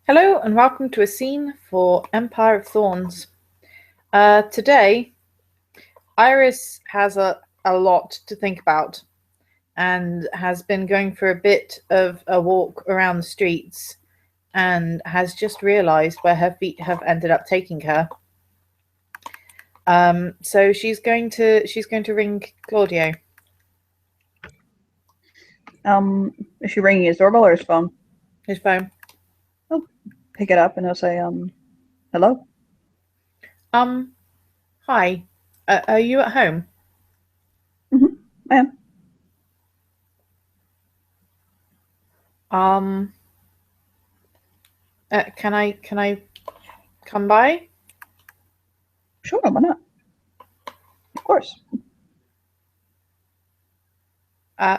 Hello and welcome to a scene for Empire of Thorns. Today, Iris has a lot to think about and has been going for a bit of a walk around the streets and has just realized where her feet have ended up taking her. So she's going to ring Claudio. Is she ringing his doorbell or his phone? His phone. He'll pick it up and he'll say, hello? Um, Hi. Are you at home? Mm-hmm, I am. Um, can I come by? Sure, why not? Of course.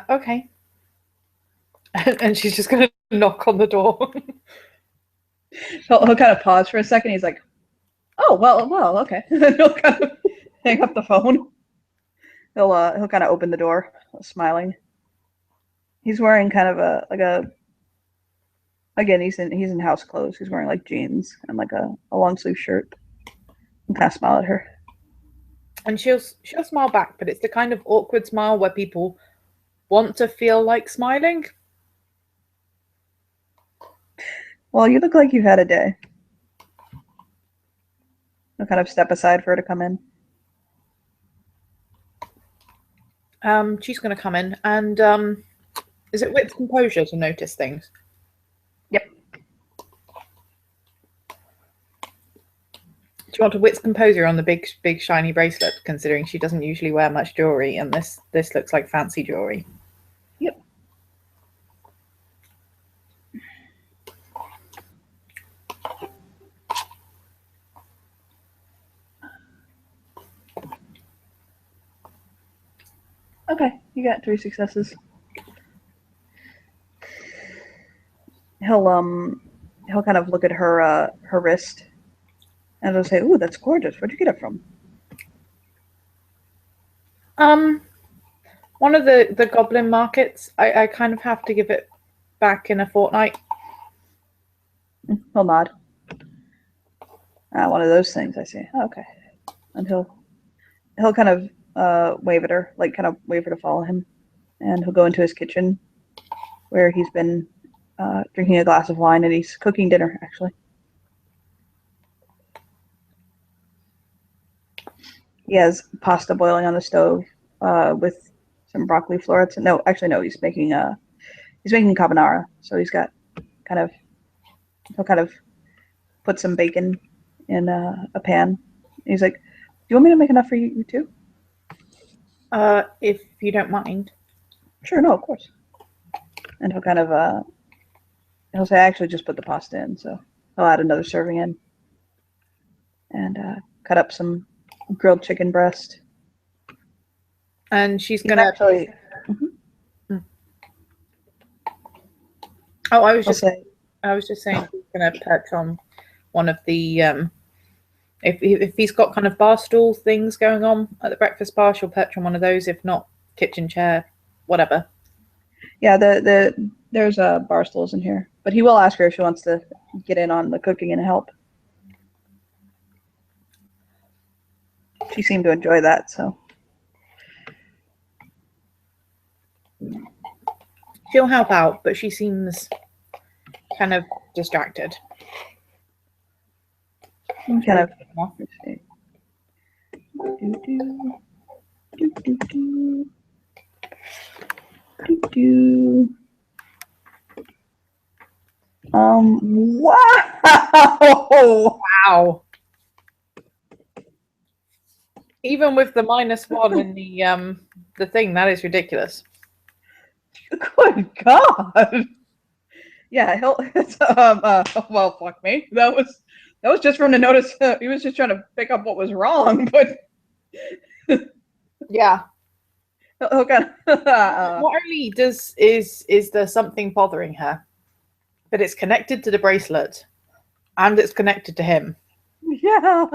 Okay. And she's just gonna knock on the door. He'll kind of pause for a second. He's like, oh, well, okay. He'll kind of hang up the phone. He'll kind of open the door, smiling. He's wearing kind of again, he's in house clothes. He's wearing like jeans and like a long sleeve shirt. And kind of smile at her. And she'll smile back, but it's the kind of awkward smile where people want to feel like smiling. Well, you look like you've had a day. He'll kind of step aside for her to come in. She's gonna come in and is it wit's composure to notice things? Yep. Do you want a wit's composure on the big shiny bracelet, considering she doesn't usually wear much jewelry and this looks like fancy jewelry? Yep. Okay, you got 3 successes. He'll kind of look at her wrist and he'll say, "Ooh, that's gorgeous. Where'd you get it from?" Um, One of the goblin markets. I kind of have to give it back in a fortnight. He'll nod. One of those things, I see. Oh, okay. And he'll kind of wave at her, like kind of wave her to follow him, and he'll go into his kitchen where he's been drinking a glass of wine and he's cooking dinner actually. He has pasta boiling on the stove with some broccoli florets. No, actually, no. He's making carbonara. So he'll kind of put some bacon in a pan. He's like, "Do you want me to make enough for you too?" If you don't mind. Sure, no, of course. And he'll say, "I actually just put the pasta in," so he'll add another serving in and cut up some grilled chicken breast. And she's He's gonna. actually. Mhm. Oh, He'll say, I was just saying he's gonna perch on one of the if he's got kind of bar stool things going on at the breakfast bar, she'll perch on one of those. If not, kitchen chair, whatever. "Yeah, there's bar stools in here," but he will ask her if she wants to get in on the cooking and help. She seemed to enjoy that, so She'll help out, but she seems kind of distracted. kind of. Let's see. Do, do, do, do, do, do. Wow! Wow. Even with the -1 in the thing, that is ridiculous. Good God! Yeah, he'll. Well, fuck me. That was just from the notice. He was just trying to pick up what was wrong, but Yeah. he'll kind of. Not only is there something bothering her, but it's connected to the bracelet, and it's connected to him. Yeah,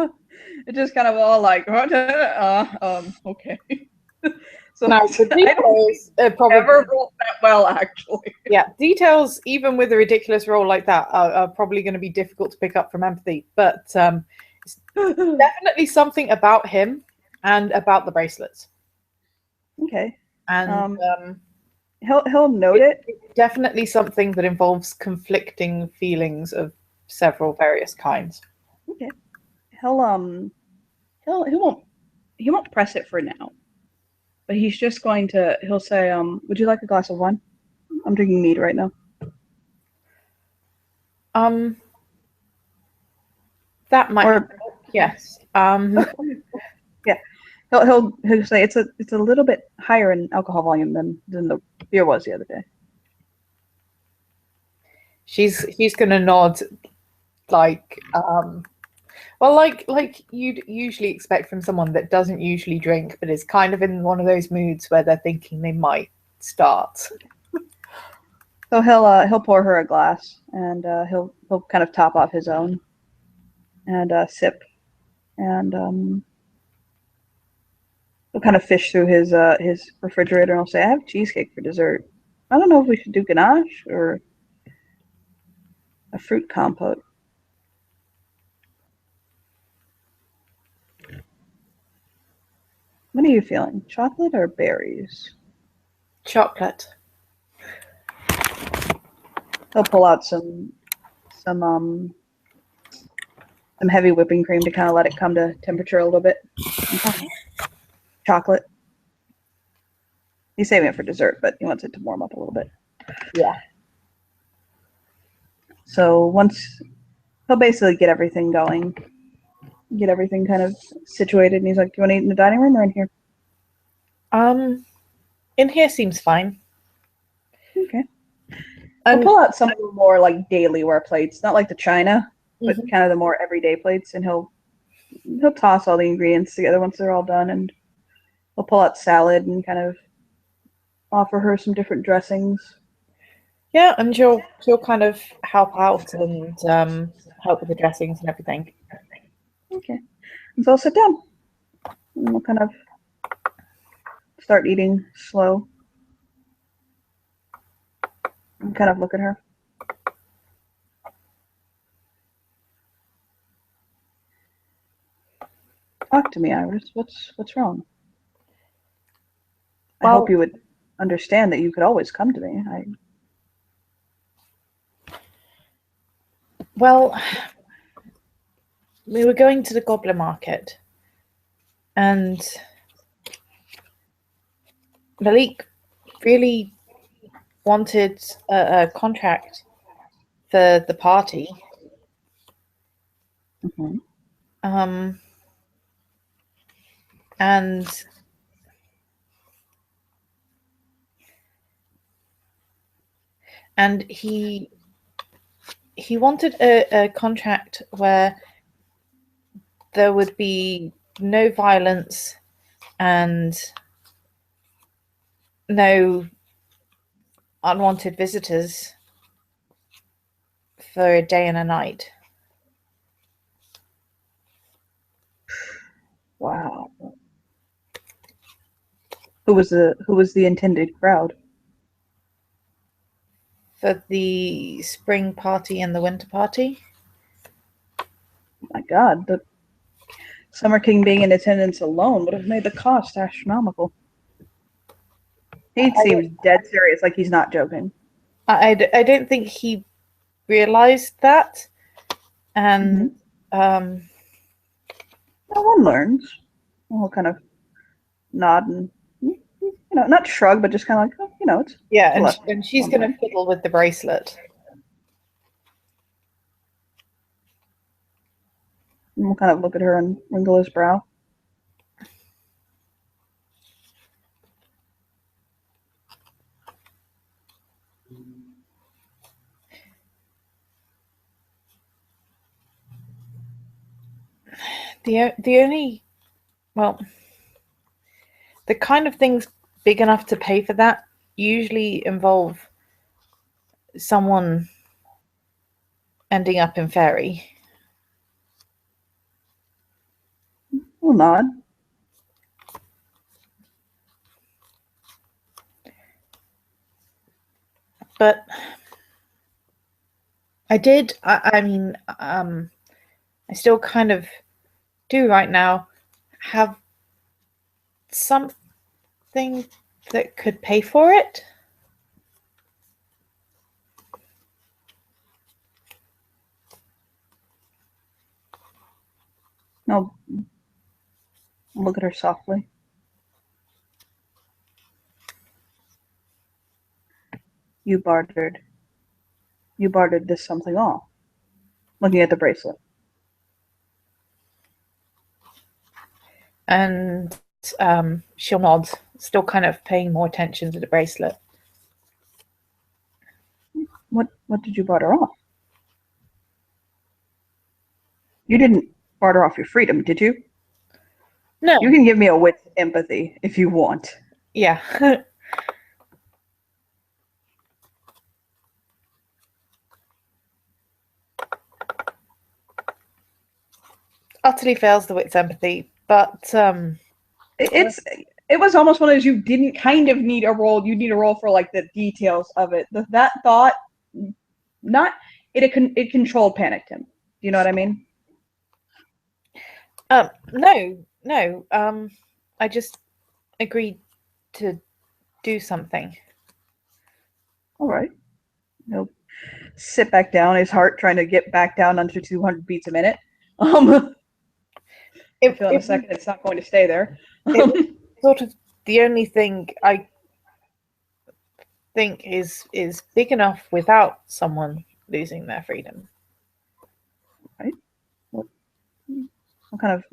it just kind of all like, okay. So Now the I don't details are probably ever roll that well, actually. yeah, details even with a ridiculous role like that are probably going to be difficult to pick up from empathy, but it's definitely something about him and about the bracelets, Okay. and Um, he'll note it. it's definitely something that involves conflicting feelings of several various kinds. Okay. He'll he won't press it for now, but he's just going to he'll say, would you like a glass of wine? I'm drinking mead right now. Um, that might Or yes. yeah. He'll say it's a little bit higher in alcohol volume than the beer was the other day. She's gonna nod like well, like you'd usually expect from someone that doesn't usually drink, but is kind of in one of those moods where they're thinking they might start. So he'll pour her a glass and he'll kind of top off his own and sip and he'll kind of fish through his refrigerator and he'll say, I have cheesecake for dessert. I don't know if we should do ganache or a fruit compote. What are you feeling? Chocolate or berries? Chocolate. He'll pull out some some heavy whipping cream to kind of let it come to temperature a little bit. Chocolate. He's saving it for dessert, but he wants it to warm up a little bit. Yeah. So once he'll basically get everything going, get everything kind of situated, and he's like, "Do you want to eat in the dining room or in here?" In here seems fine. Okay. He'll And pull out some of the more like daily wear plates, not like the china, but mhm. kind of the more everyday plates, and he'll toss all the ingredients together once they're all done, and he'll pull out salad and kind of offer her some different dressings. Yeah, and she'll kind of help out and help with the dressings and everything. Okay. And so I'll sit down and we'll kind of start eating slow and kind of look at her. Talk to me, Iris. What's wrong? I hope Well, you would understand that you could always come to me. well, we were going to the Goblin Market, and Malik really wanted a contract for the party. Mm-hmm. Um, and and he wanted a contract where there would be no violence and no unwanted visitors for a day and a night. Wow. Who was the intended crowd? For the spring party and the winter party. My God, the Summer King being in attendance alone would have made the cost astronomical. He I, seems dead serious, like he's not joking. I don't think he realized that, Mm-hmm. and um, No one learns. We'll kind of nod and not shrug, but just kind of like, oh, yeah, it's a lesson. and she's One gonna learn. fiddle with the bracelet. And we'll kind of look at her and wrinkle his brow. The only well, the kind of things big enough to pay for that usually involve someone ending up in fairy. We'll nod. But I did. I mean, I still kind of do right now have something that could pay for it. No, look at her softly. You bartered. You bartered this something off. Looking at the bracelet. And she'll nod, still kind of paying more attention to the bracelet. What did you barter off? You didn't barter off your freedom, did you? No, You can give me a wit empathy if you want. yeah. Utterly fails the wit's empathy, but It's it was almost one of those you didn't kind of need a roll. You need a roll for like the details of it. That thought, not it controlled panicked him. Do you know what I mean? no. I just agreed to do something. All right. He'll sit back down. His heart trying to get back down under 200 beats a minute. I It feel in a it second it's not going to stay there. it was sort of the only thing I think is big enough without someone losing their freedom. Right. What kind of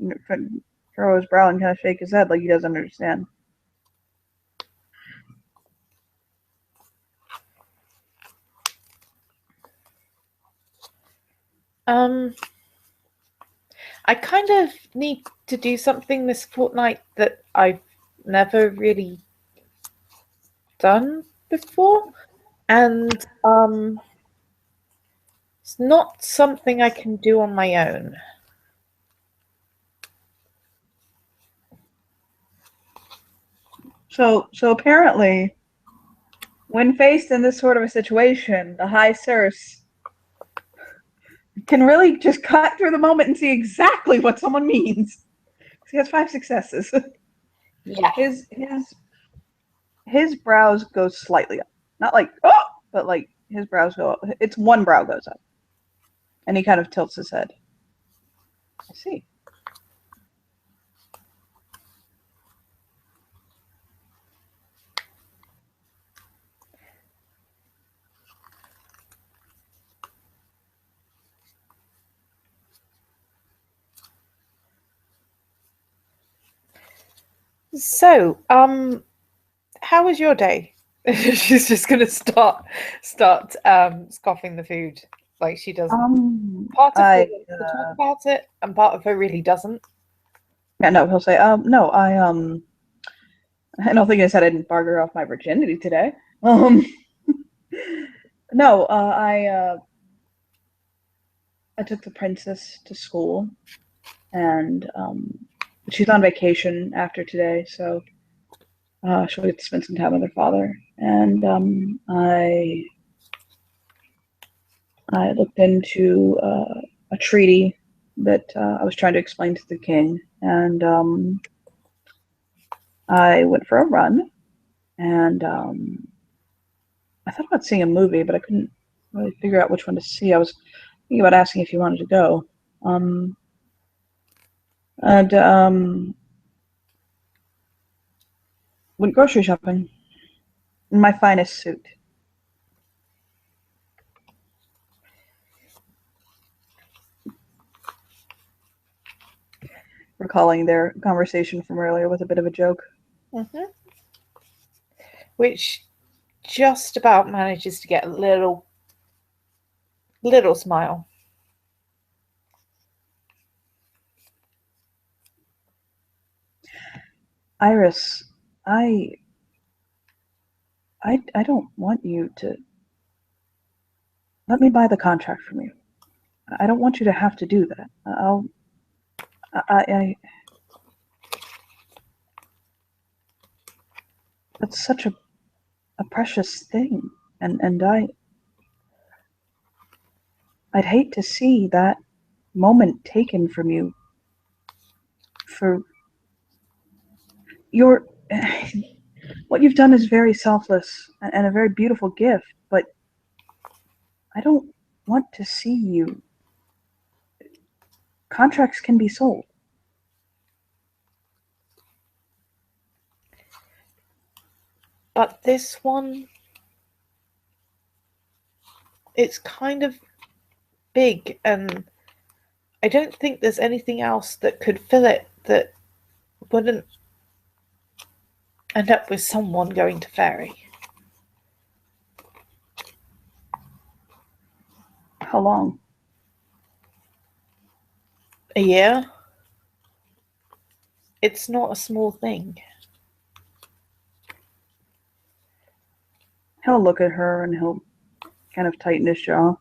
furrow his brow and kind of shake his head like he doesn't understand. Um, I kind of need to do something this fortnight that I've never really done before, and it's not something I can do on my own. So apparently, when faced in this sort of a situation, the High Circe can really just cut through the moment and see exactly what someone means. He has 5 successes. Yeah. His brows go slightly up, not like oh, but like his brows go up. It's one brow goes up, and he kind of tilts his head. I see. So, how was your day? She's just gonna start scoffing the food like she doesn't. Part of her I wants to talk about it, and part of her really doesn't. yeah, no, he'll say, no, I don't think I said I didn't barter off my virginity today. No, I took the princess to school, and she's on vacation after today, so she'll get to spend some time with her father. And I looked into a treaty that I was trying to explain to the king, and I went for a run, and I thought about seeing a movie, but I couldn't really figure out which one to see. I was thinking about asking if you wanted to go. Um, and went grocery shopping in my finest suit. Recalling their conversation from earlier with a bit of a joke. Mm-hmm. Which just about manages to get a little smile. Iris, I I don't want you to let me buy the contract from you. I don't want you to have to do that. I that's such a precious thing. And I'd hate to see that moment taken from you for your what you've done is very selfless and a very beautiful gift, but I don't want to see you. Contracts can be sold. But this one, it's kind of big, and I don't think there's anything else that could fill it that wouldn't end up with someone going to Fairy. How long? A year? It's not a small thing. He'll look at her and he'll kind of tighten his jaw.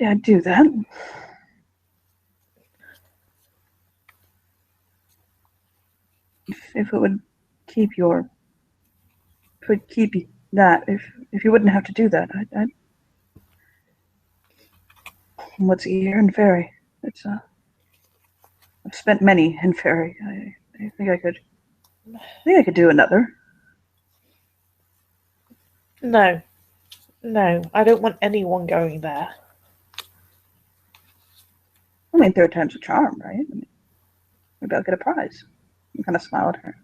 I'd do that. If it would keep that, if you wouldn't have to do that, I'd what's a year in Fairy? It's I've spent many in Fairy. I think I could do another. No, I don't want anyone going there. I mean, third time's a charm, right? I mean, maybe I'll get a prize. I kind of smile at her.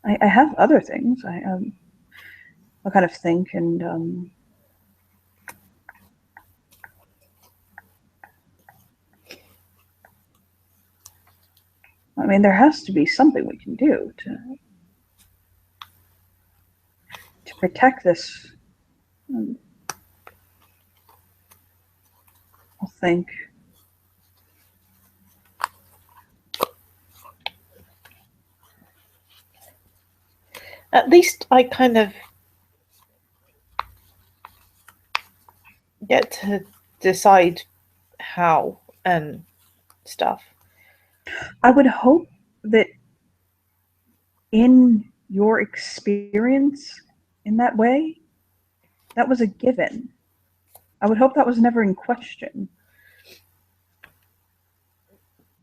I have other things. I'll kind of think and I mean, there has to be something we can do to protect this. I'll think. At least I kind of get to decide how and stuff. I would hope that in your experience in that way, that was a given. I would hope that was never in question.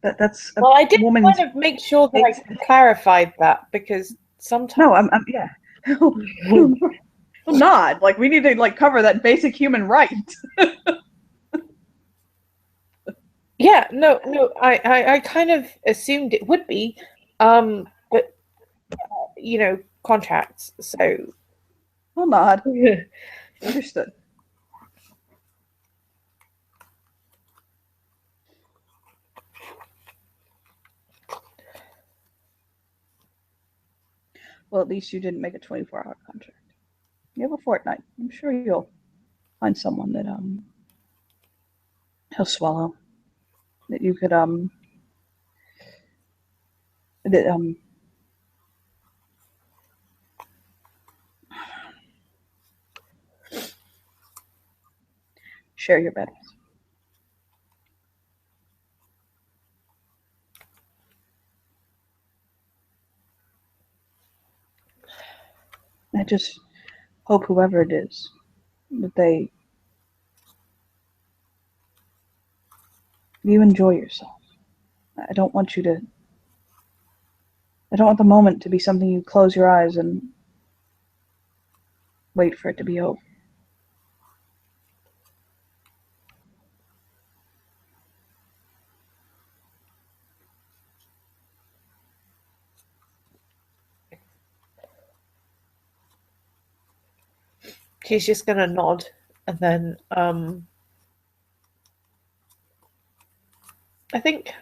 That's a well, I did woman's kind of make sure that I clarified that because sometimes. No, I'm yeah. Nod. Like we need to like cover that basic human right. Yeah, no, I kind of assumed it would be, but contracts. So. I'll nod. Understood. Well, at least you didn't make a 24-hour contract. You have a fortnight. I'm sure you'll find someone that he'll swallow. That you could that share your bed with. I just hope whoever it is that you enjoy yourself. I don't want the moment to be something you close your eyes and wait for it to be over. She's just gonna nod, and then I think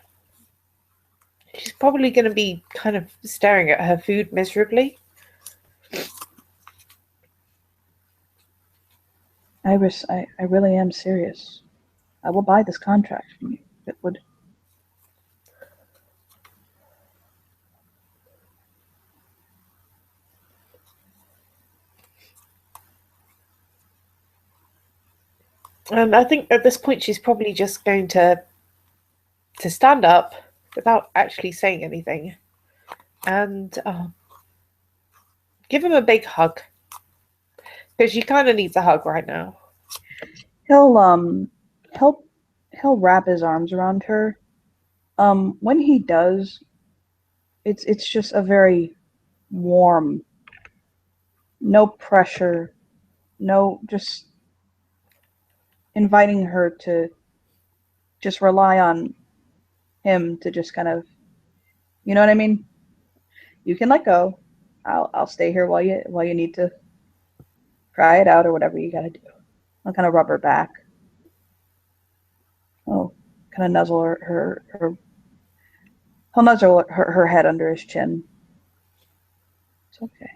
she's probably gonna be kind of staring at her food miserably. Iris, I really am serious. I will buy this contract from you. It would. And I think at this point she's probably just going to stand up without actually saying anything. and give him a big hug because she kind of needs a hug right now. He'll he'll he'll wrap his arms around her. When he does, it's just a very warm, no pressure, no, just inviting her to just rely on him to just kind of, you know what I mean? You can let go. I'll stay here while you need to cry it out or whatever you gotta do. I'll kind of rub her back. Oh, kind of nuzzle her. He'll nuzzle her head under his chin. It's okay.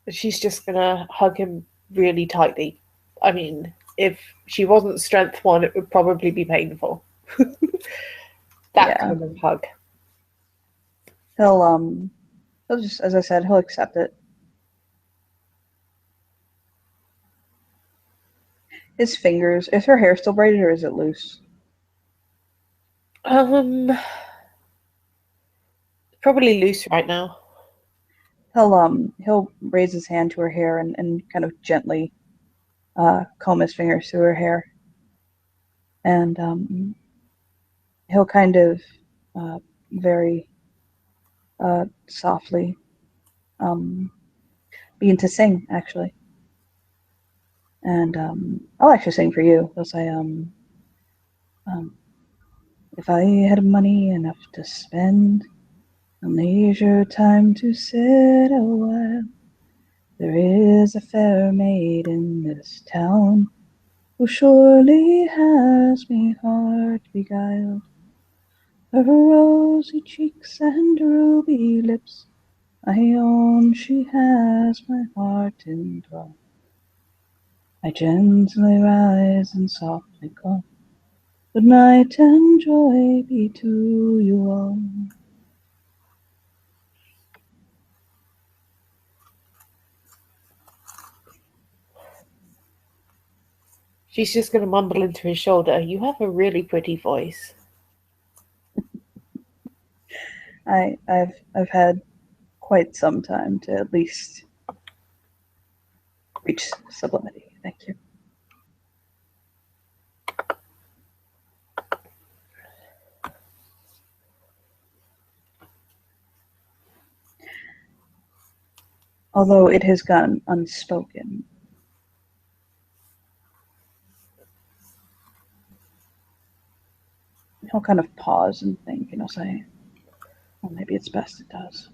She's just gonna hug him really tightly. I mean, if she wasn't strength one, it would probably be painful. That Yeah. kind of hug. He'll just, as I said, he'll accept it. His fingers, is her hair still braided or is it loose? Um, Probably loose right now. He'll raise his hand to her hair and kind of gently comb his fingers through her hair. And he'll kind of very softly begin to sing, actually. And I'll actually sing for you. He'll say, um, if I had money enough to spend on leisure time to sit a while, there is a fair maid in this town who surely has me heart beguiled. Her rosy cheeks and ruby lips, I own she has my heart enthralled. I gently rise and softly call, good night and joy be to you all. She's just gonna mumble into his shoulder, "You have a really pretty voice." I've had quite some time to at least reach sublimity. Thank you. Although it has gone unspoken. He'll kind of pause and think, and he'll say, well, maybe it's best it does.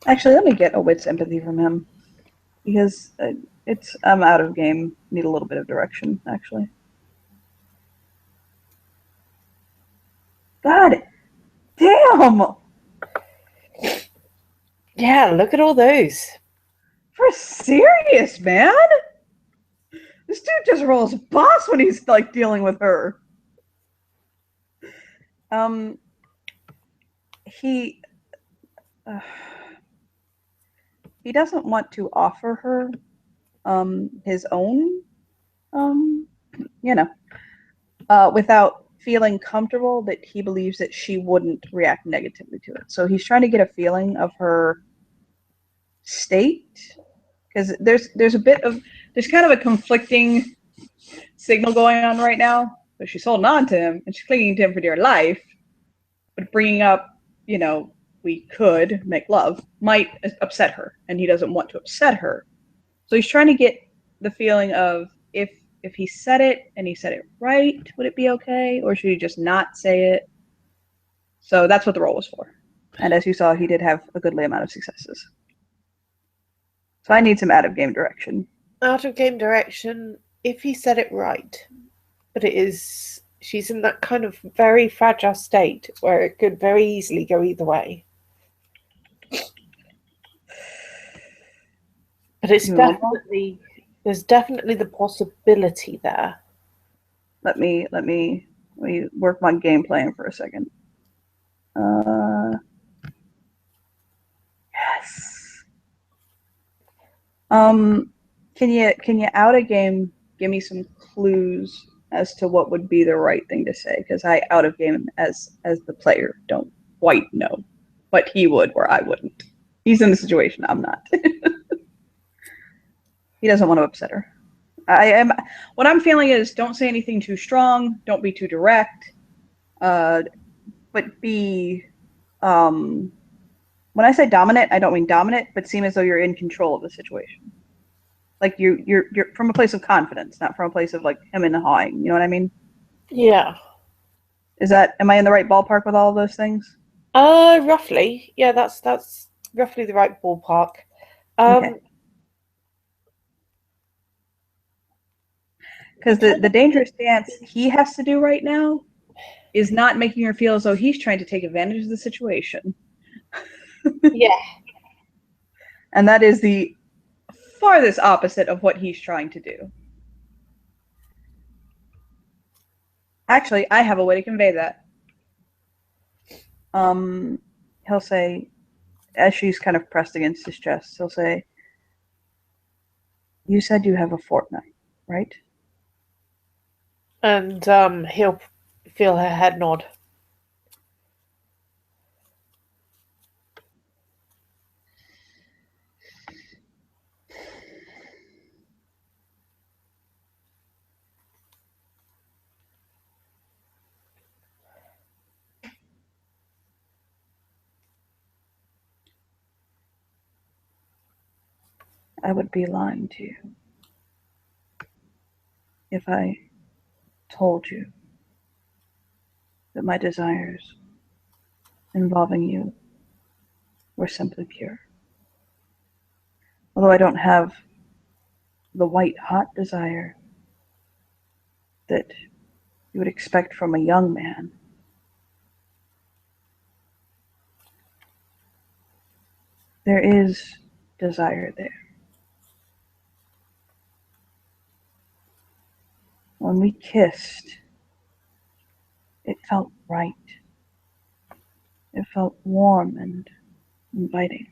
Actually, let me get a wit's empathy from him because I'm out of game. Need a little bit of direction, actually. God damn! Yeah, look at all those. For serious, man. This dude just rolls boss when he's like dealing with her. Um, he uh, he doesn't want to offer her his own um you know without feeling comfortable that he believes that she wouldn't react negatively to it. So he's trying to get a feeling of her state because there's a bit of there's kind of a conflicting signal going on right now. So she's holding on to him and she's clinging to him for dear life, but bringing up, you know, we could make love might upset her, and he doesn't want to upset her. So he's trying to get the feeling of if he said it and he said it right, would it be okay, or should he just not say it? So that's what the role was for. And as you saw, he did have a goodly amount of successes. So I need some out of game direction. Out of game direction. if he said it right, but it is she's in that kind of very fragile state where it could very easily go either way. But it's Give me one more. definitely there's definitely the possibility there. Let me work my game plan for a second. Yes. Um, can you out a game give me some clues as to what would be the right thing to say? Because I out of game as the player don't quite know what he would or I wouldn't. He's in the situation. I'm not. He doesn't want to upset her. I am. What I'm feeling is don't say anything too strong. Don't be too direct. Uh, but be when I say dominant, I don't mean dominant, but seem as though you're in control of the situation. Like you're from a place of confidence, not from a place of like him and hawing. You know what I mean? Yeah. Is that am I in the right ballpark with all of those things? Roughly. Yeah, that's roughly the right ballpark. Okay. Um, we Because the kind the of dangerous dance he has to do right now is not making her feel as though he's trying to take advantage of the situation, yeah. and that is the farthest opposite of what he's trying to do. Actually, I have a way to convey that. Um, he'll say, as she's kind of pressed against his chest, he'll say, "You said you have a fortnight, right?" And he'll feel her head nod. I would be lying to you if I told you that my desires involving you were simply pure. Although I don't have the white hot desire that you would expect from a young man, there is desire there. When we kissed, it felt right. It felt warm and inviting.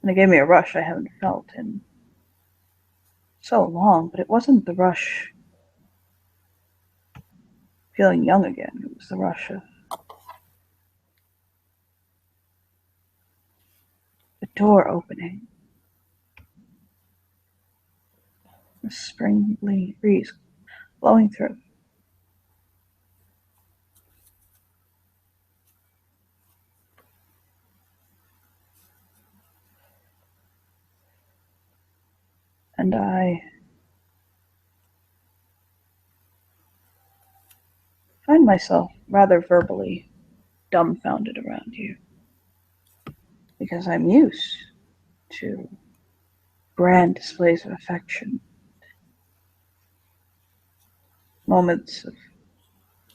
And it gave me a rush I haven't felt in so long, but it wasn't the rush feeling young again. It was the rush of the door opening, the spring breeze blowing through. And I find myself rather verbally dumbfounded around you because I'm used to grand displays of affection, moments of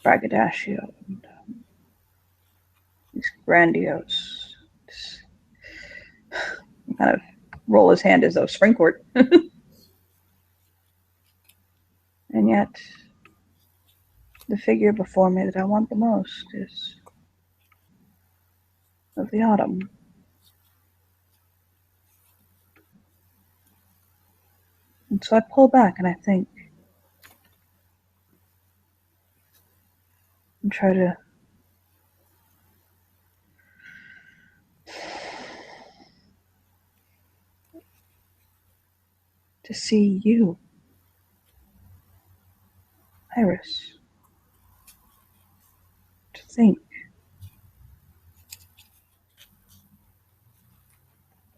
braggadocio, and these grandiose, kind of roll his hand as though Springcourt. And yet, the figure before me that I want the most is of the autumn. And so I pull back and I think and try to see you, Iris, to think.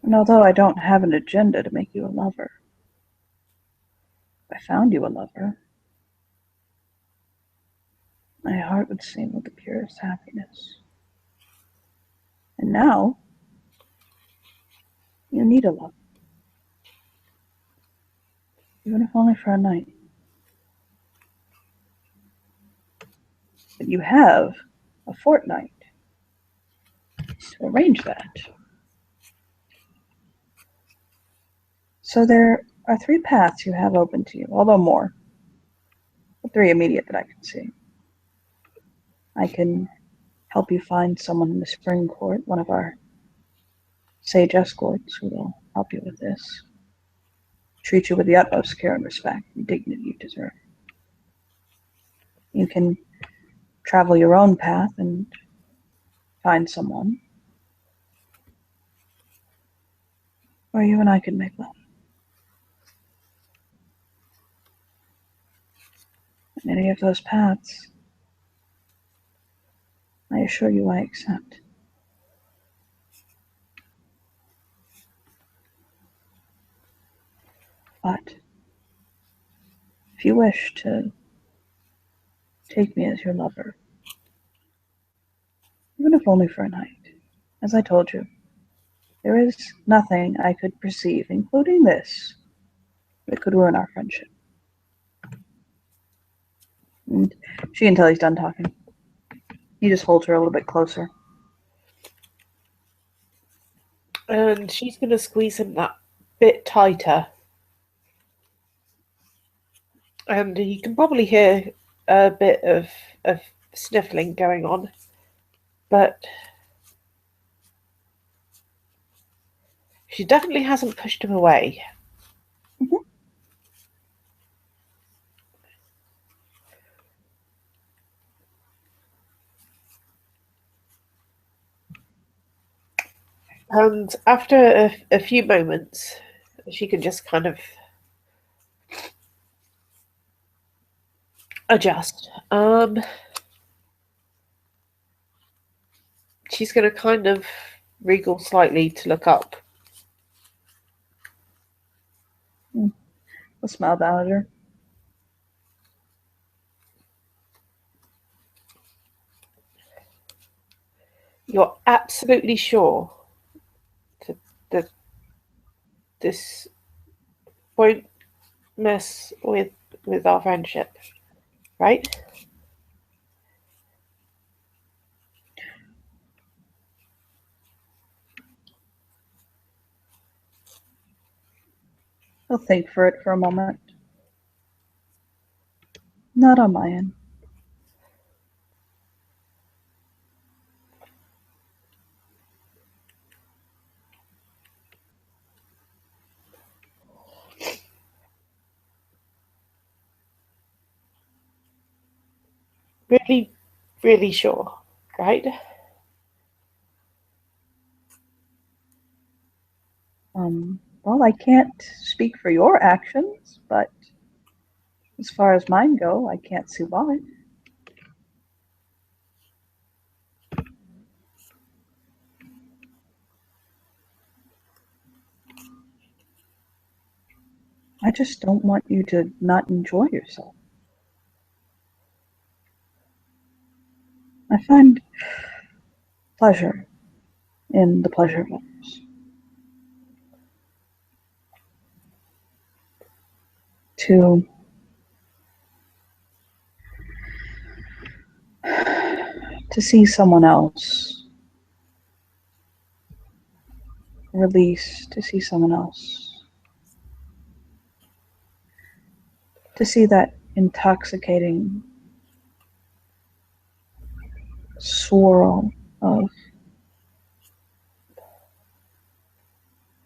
And although I don't have an agenda to make you a lover, if I found you a lover, my heart would sing with the purest happiness. And now, you need a lover, even if only for a night. But you have a fortnight to arrange that. So there are 3 paths you have open to you, although more. The 3 immediate that I can see. I can help you find someone in the spring court, one of our sage escorts who will help you with this. Treat you with the utmost care and respect and dignity you deserve. You can travel your own path and find someone, or you and I can make love. And any of those paths, I assure you I accept. But if you wish to take me as your lover, even if only for a night, as I told you, there is nothing I could perceive, including this, that could ruin our friendship. And she, until he's done talking, he just holds her a little bit closer. And she's going to squeeze him that bit tighter. And you can probably hear a bit of sniffling going on. But she definitely hasn't pushed him away. Mm-hmm. And after a few moments, she can just kind of adjust. She's going to kind of wriggle slightly to look up. He'll smile down at her. You're absolutely sure that this won't mess with our friendship, right? He'll think for it for a moment. Not on my end. Really, really sure, right? Well, I can't speak for your actions, but as far as mine go, I can't see why. I just don't want you to not enjoy yourself. I find pleasure in the pleasure of others. To see someone else release, to see someone else, to see that intoxicating swirl of,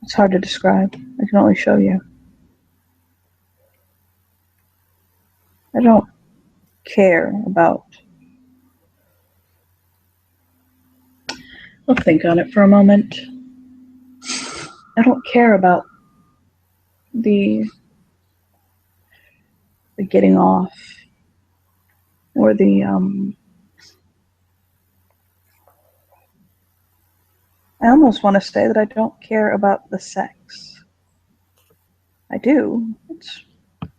it's hard to describe. I can only show you. I don't care about, I'll think on it for a moment. I don't care about the getting off or the I almost want to say that I don't care about the sex. I do.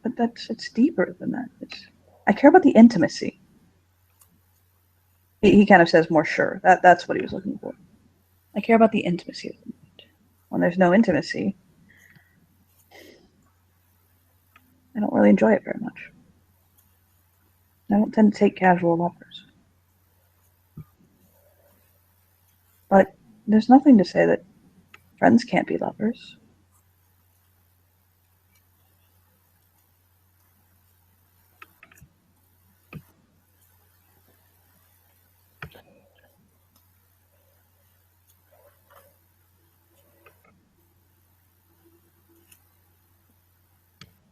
But it's deeper than that. I care about the intimacy. He kind of says more sure. That's what he was looking for. I care about the intimacy of the night. When there's no intimacy, I don't really enjoy it very much. I don't tend to take casual offers. But there's nothing to say that friends can't be lovers.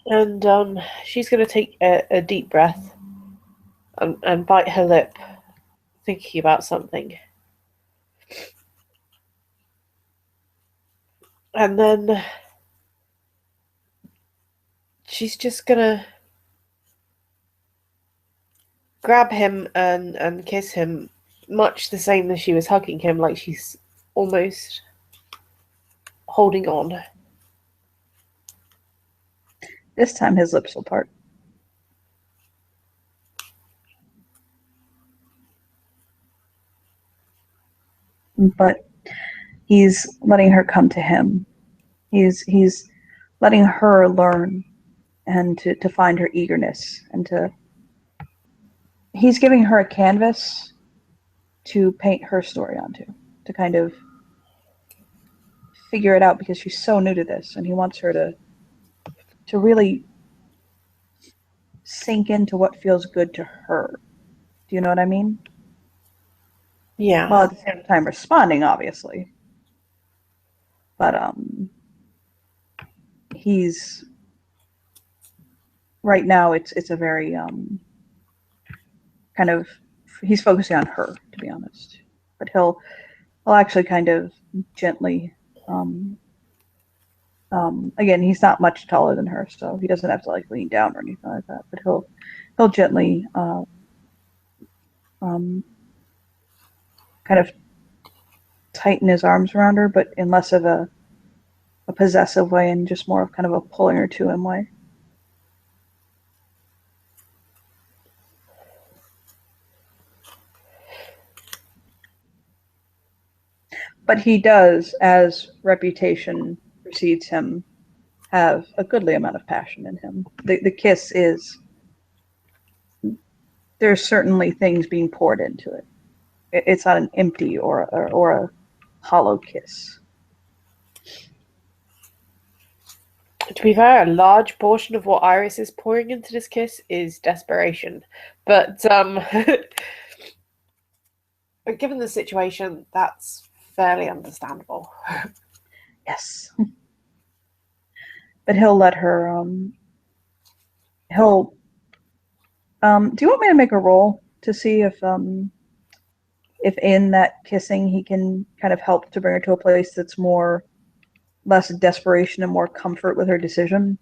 And she's going to take a deep breath and bite her lip, thinking about something. And then she's just going to grab him and kiss him, much the same as she was hugging him, like she's almost holding on. This time his lips will part. But he's letting her come to him. He's letting her learn and to find her eagerness and to he's giving her a canvas to paint her story onto, to kind of figure it out because she's so new to this and he wants her to really sink into what feels good to her. Do you know what I mean? Yeah. While at the same time responding, obviously. But he's right now it's a very kind of he's focusing on her, to be honest. But he'll actually kind of gently um again, he's not much taller than her, so he doesn't have to like lean down or anything like that. But he'll gently um, kind of tighten his arms around her, but in less of a possessive way and just more of kind of a pulling her to him way. But he does, as reputation precedes him, have a goodly amount of passion in him. The kiss is there's certainly things being poured into it. It's not an empty or a hollow kiss. To be fair, a large portion of what Iris is pouring into this kiss is desperation. But given the situation, that's fairly understandable. Yes, but he'll let her. He'll. Do you want me to make a roll to see if in that kissing he can kind of help to bring her to a place that's more less desperation and more comfort with her decision?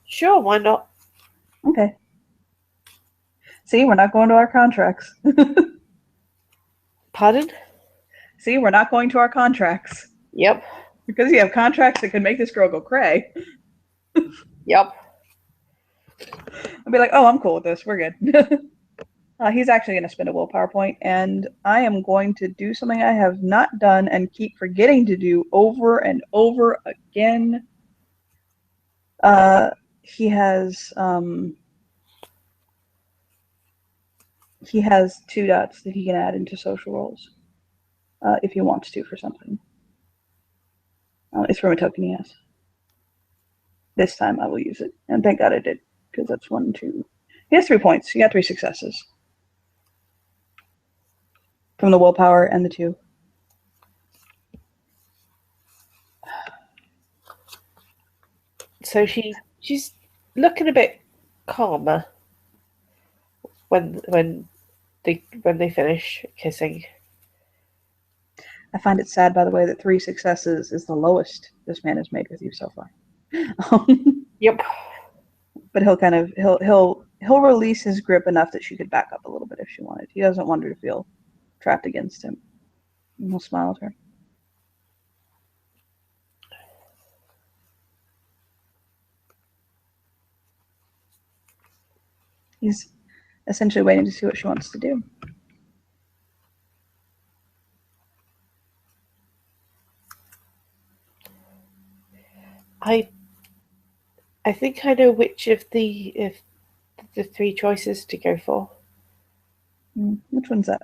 Sure, why not? Okay. See, we're not going to our contracts. Pardon? See, we're not going to our contracts. Yep. Because you have contracts that could make this girl go cray. Yep. I'll be like, oh, I'm cool with this. We're good. He's actually going to spend a willpower point, and I am going to do something I have not done and keep forgetting to do over and over again. Uh, he has 2 dots that he can add into social roles if he wants to for something. It's from a token he has. This time I will use it, and thank God I did because that's 1, 2. He has 3 points. He got 3 successes from the willpower and the 2. So she's looking a bit calmer when they finish kissing. I find it sad, by the way, that 3 successes is the lowest this man has made with you so far. Yep. But he'll kind of he'll release his grip enough that she could back up a little bit if she wanted. He doesn't want her to feel trapped against him. And he'll smile at her. He's essentially waiting to see what she wants to do. I I think I know which of the 3 choices to go for. Which one's that?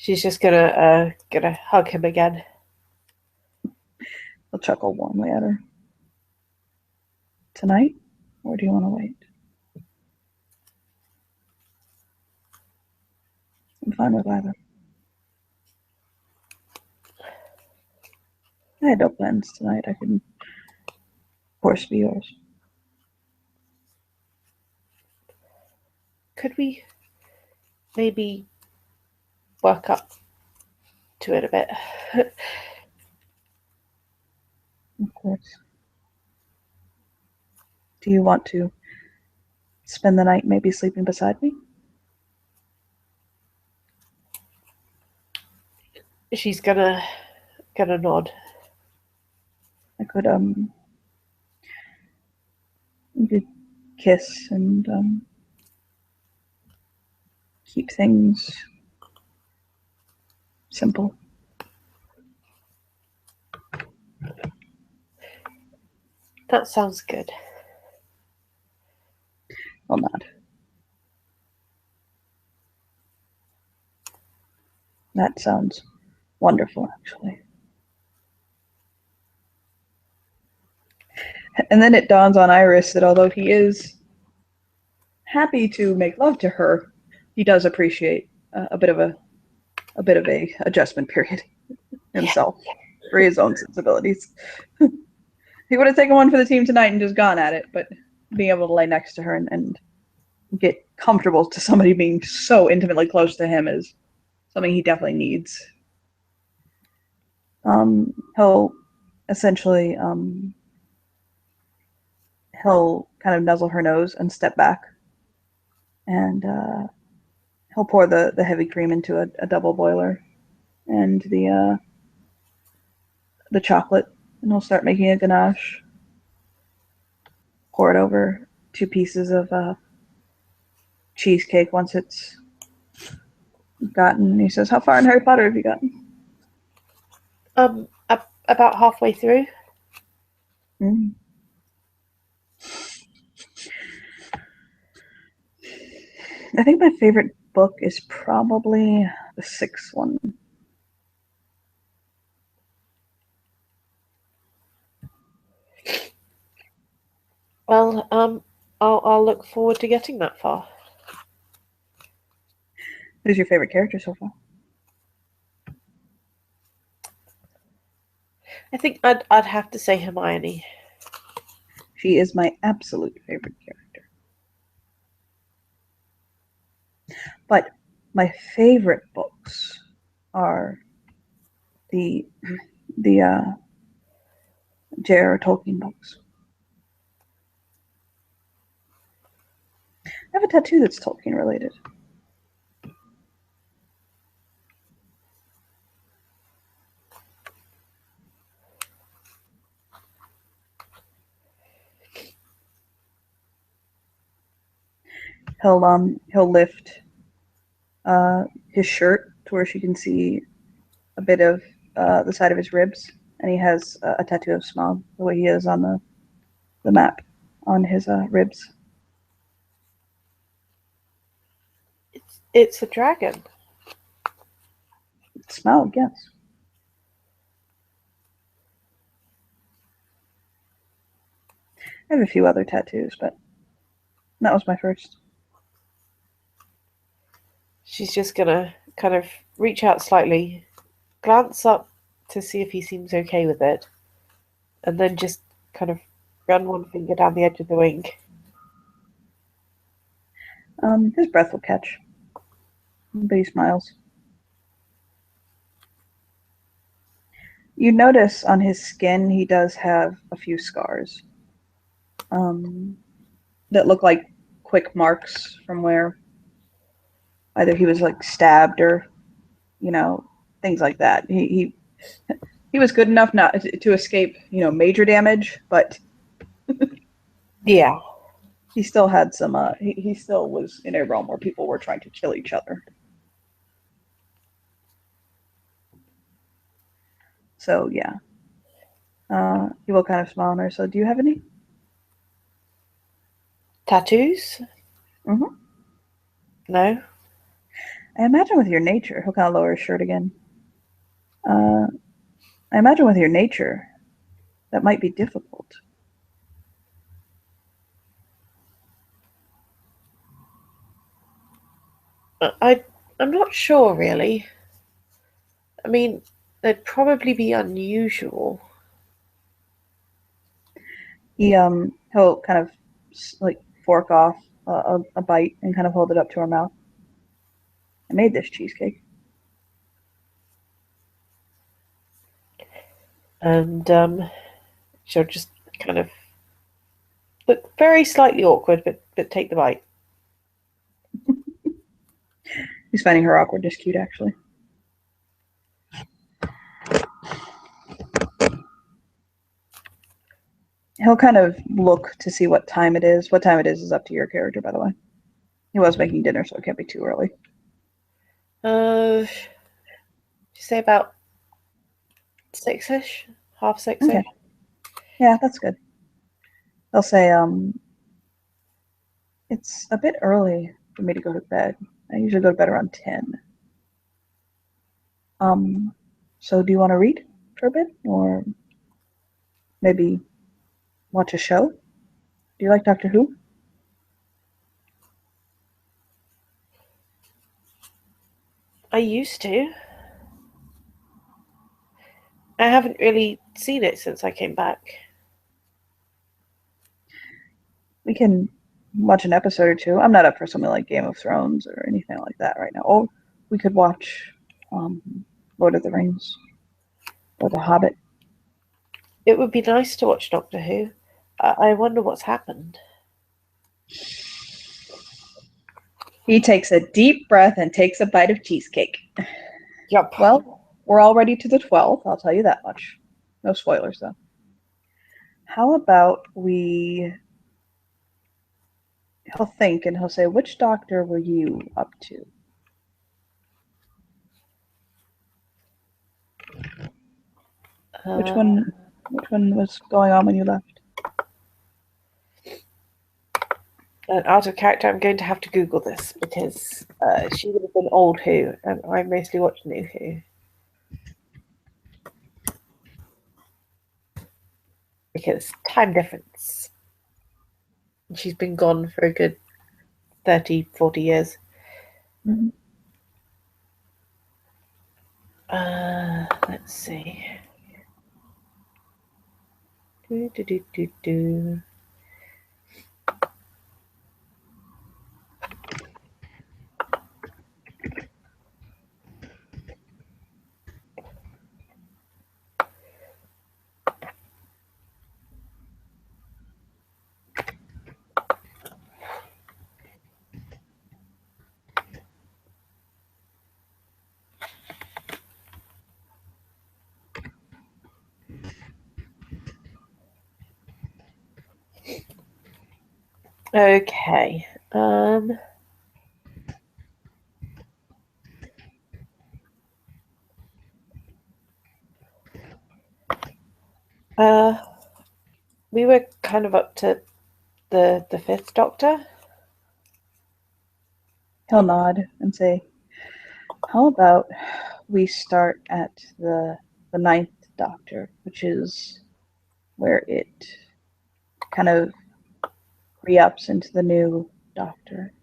She's just gonna hug him again. He'll chuckle warmly at her. Tonight? Or do you want to wait? I'm fine with either. I had no plans tonight. I can, of course, be yours. Could we maybe work up to it a bit? Of course. Do you want to spend the night maybe sleeping beside me? She's gonna nod. I could we could kiss and keep things simple. That sounds good. Well, not. That sounds wonderful, actually. And then it dawns on Iris that although he is happy to make love to her, he does appreciate a bit of a adjustment period himself for his own sensibilities. He would have taken one for the team tonight and just gone at it, but being able to lay next to her and get comfortable to somebody being so intimately close to him is something he definitely needs. He'll essentially he'll kind of nuzzle her nose and step back, and he'll pour the heavy cream into a double boiler and the chocolate, and he'll start making a ganache. Pour it over 2 pieces of cheesecake once it's gotten. He says, "How far in Harry Potter have you gotten?" About halfway through. Mm. I think my favorite book is probably the 6th one. Well, I'll look forward to getting that far. Who's your favorite character so far? I think I'd have to say Hermione. She is my absolute favorite character. But my favorite books are the J.R.R. Tolkien books. I have a tattoo that's Tolkien related. He'll lift his shirt to where she can see a bit of the side of his ribs, and he has a tattoo of Smaug, the way he is on the map on his ribs. It's a dragon. Smaug, yes. I have a few other tattoos, but that was my first. She's just gonna kind of reach out slightly, glance up to see if he seems okay with it, and then just kind of run one finger down the edge of the wing. His breath will catch, but he smiles. You notice on his skin he does have a few scars that look like quick marks from where either he was like stabbed or, things like that. He was good enough not to escape, major damage, but Yeah. he still had some. He still was in a realm where people were trying to kill each other. So yeah, he will kind of smile on her. So, do you have any Tattoos? Mm-hmm. No. I imagine with your nature, he'll kind of lower his shirt again. Uh, I imagine with your nature, that might be difficult. I'm not sure really. I mean, they'd probably be unusual. He'll kind of like fork off a bite and kind of hold it up to her mouth. I made this cheesecake. And she'll just kind of look very slightly awkward, but take the bite. He's finding her awkwardness cute, actually. He'll kind of look to see what time it is. What time it is up to your character, by the way. He was making dinner, so it can't be too early. You say about 6ish, half 6ish. Okay. Yeah, that's good. They'll say, it's a bit early for me to go to bed. I usually go to bed around 10. So do you want to read for a bit? Or maybe watch a show? Do you like Doctor Who? I used to. I haven't really seen it since I came back. We can watch an episode or two. I'm not up for something like Game of Thrones or anything like that right now. Or we could watch um, Lord of the Rings or The Hobbit. It would be nice to watch Doctor Who. I wonder what's happened. He takes a deep breath and takes a bite of cheesecake. Yup. Well, we're already to the 12th, I'll tell you that much. No spoilers, though. How about he'll think and he'll say, which doctor were you up to? Which Uh, one was going on when you left? and out of character, I'm going to have to Google this because she would have been old Who, and I mostly watch new Who. Because time difference. She's been gone for a good 30, 40 years. Mm-hmm. Let's see. Do, do, do, do, do. Okay. Uh, we were kind of up to the fifth Doctor. He'll nod and say, how about we start at the ninth doctor, which is where it kind of re-ups into the new doctor.